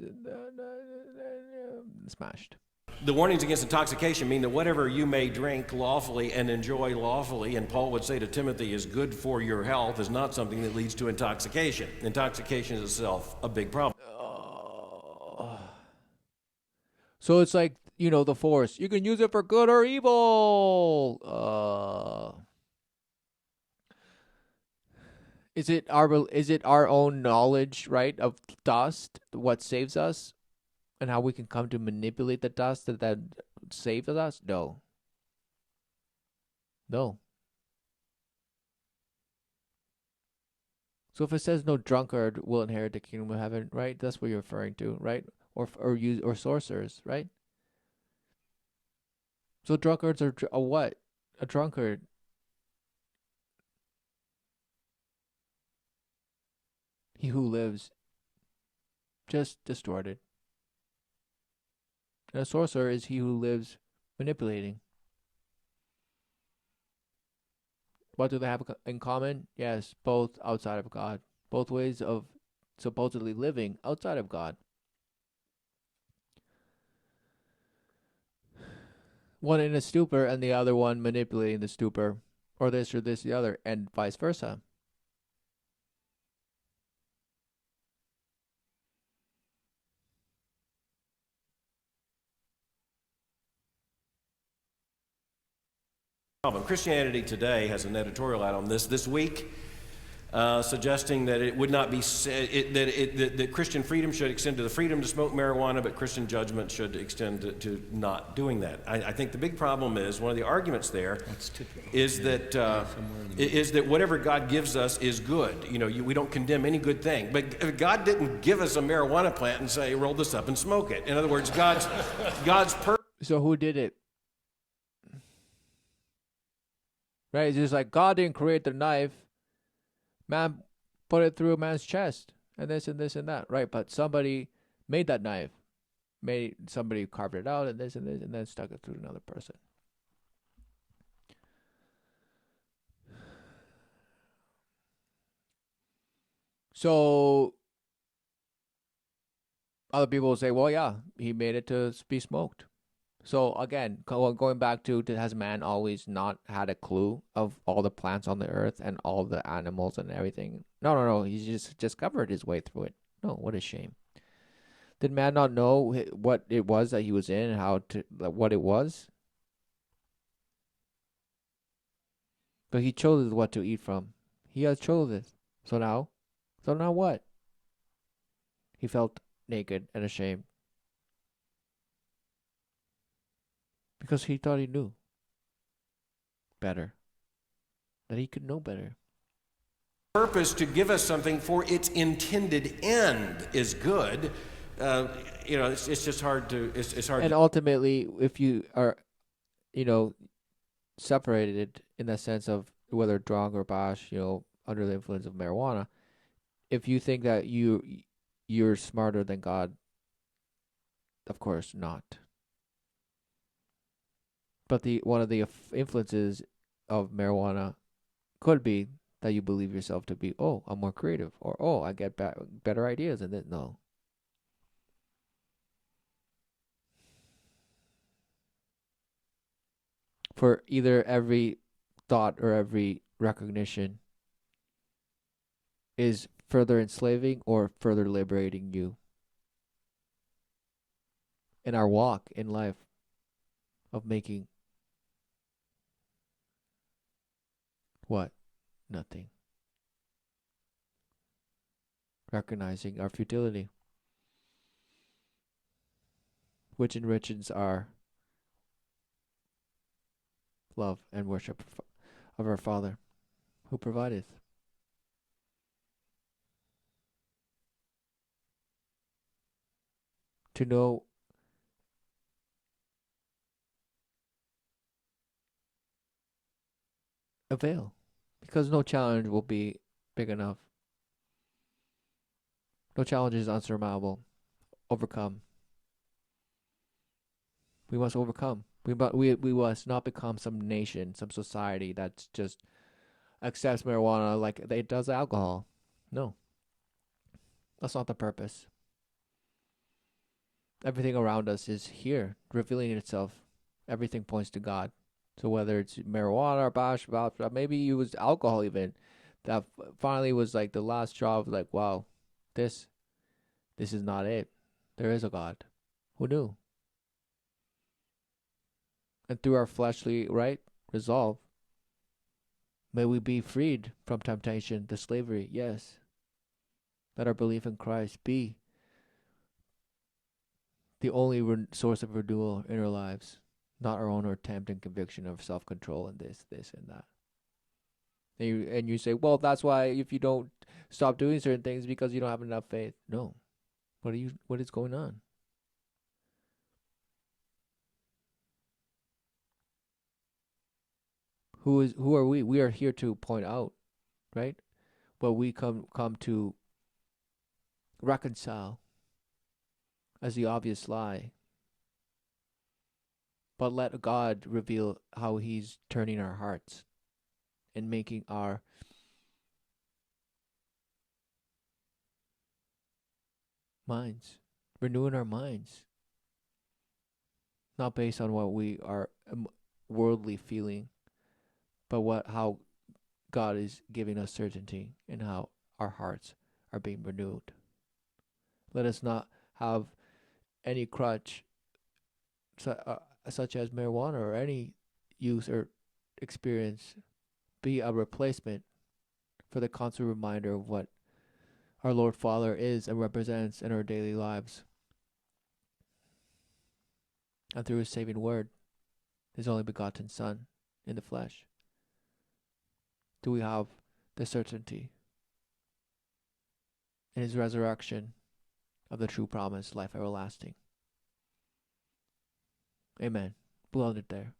Smashed. The warnings against intoxication mean that whatever you may drink lawfully and enjoy lawfully, and Paul would say to Timothy, is good for your health, is not something that leads to intoxication. Intoxication is itself a big problem. So it's like, the Force. You can use it for good or evil. Is it our own knowledge, right, of dust, what saves us? And how we can come to manipulate the dust that saves us? No. No. So if it says no drunkard will inherit the kingdom of heaven, right? That's what you're referring to, right? Or sorcerers, right? So drunkards are a what? A drunkard. He who lives just distorted. And a sorcerer is he who lives manipulating. What do they have in common? Yes, both outside of God. Both ways of supposedly living outside of God. One in a stupor and the other one manipulating the stupor. Or this, the other, and vice versa. Christianity Today has an editorial out on this week, suggesting that it would not be that Christian freedom should extend to the freedom to smoke marijuana, but Christian judgment should extend to not doing that. I think the big problem is one of the arguments there is that whatever God gives us is good. We don't condemn any good thing, but God didn't give us a marijuana plant and say roll this up and smoke it. In other words, God's purpose. So who did it? Right? It's just like God didn't create the knife. Man put it through a man's chest. And this and this and that. Right? But somebody made that knife. Somebody carved it out and this, and then stuck it through another person. So other people will say, well, yeah, he made it to be smoked. So again, going back to, has man always not had a clue of all the plants on the earth and all the animals and everything? No. He's just discovered his way through it. No, what a shame. Did man not know what it was that he was in and what it was? But he chose what to eat from. He has chosen it. So now what? He felt naked and ashamed. Because he thought he knew better. That he could know better. Purpose to give us something for its intended end is good. It's just hard to. It's hard. And ultimately, if you are, separated in the sense of whether drunk or bash, under the influence of marijuana, if you think that you're smarter than God, of course not. But one of the influences of marijuana could be that you believe yourself to be, oh, I'm more creative, or oh, I get better ideas, and then no. For either every thought or every recognition is further enslaving or further liberating you in our walk in life of making what? Nothing. Recognizing our futility, which enriches our love and worship of our Father, who provideth. To know avail, because no challenge will be big enough. No challenge is unsurmountable. Overcome. We must overcome. We must not become some nation, some society that's just accepts marijuana like it does alcohol. No. That's not the purpose. Everything around us is here, revealing itself. Everything points to God. So whether it's marijuana or bash, maybe it was alcohol even, that finally was like the last straw of like, wow, this is not it. There is a God. Who knew? And through our fleshly resolve, may we be freed from temptation to slavery. Yes. Let our belief in Christ be the only source of renewal in our lives, not our own attempt and conviction of self-control and this, and that. And you say, well, that's why if you don't stop doing certain things because you don't have enough faith. No. What is going on? Who are we? We are here to point out, right? What we come to reconcile as the obvious lie. But let God reveal how he's turning our hearts in making our minds, renewing our minds, not based on what we are worldly feeling, but how God is giving us certainty and how our hearts are being renewed. Let us not have any crutch such as marijuana or any use or experience be a replacement for the constant reminder of what our Lord Father is and represents in our daily lives. And through his saving word, his only begotten Son in the flesh, do we have the certainty in his resurrection of the true promise, life everlasting. Amen. We'll end it there.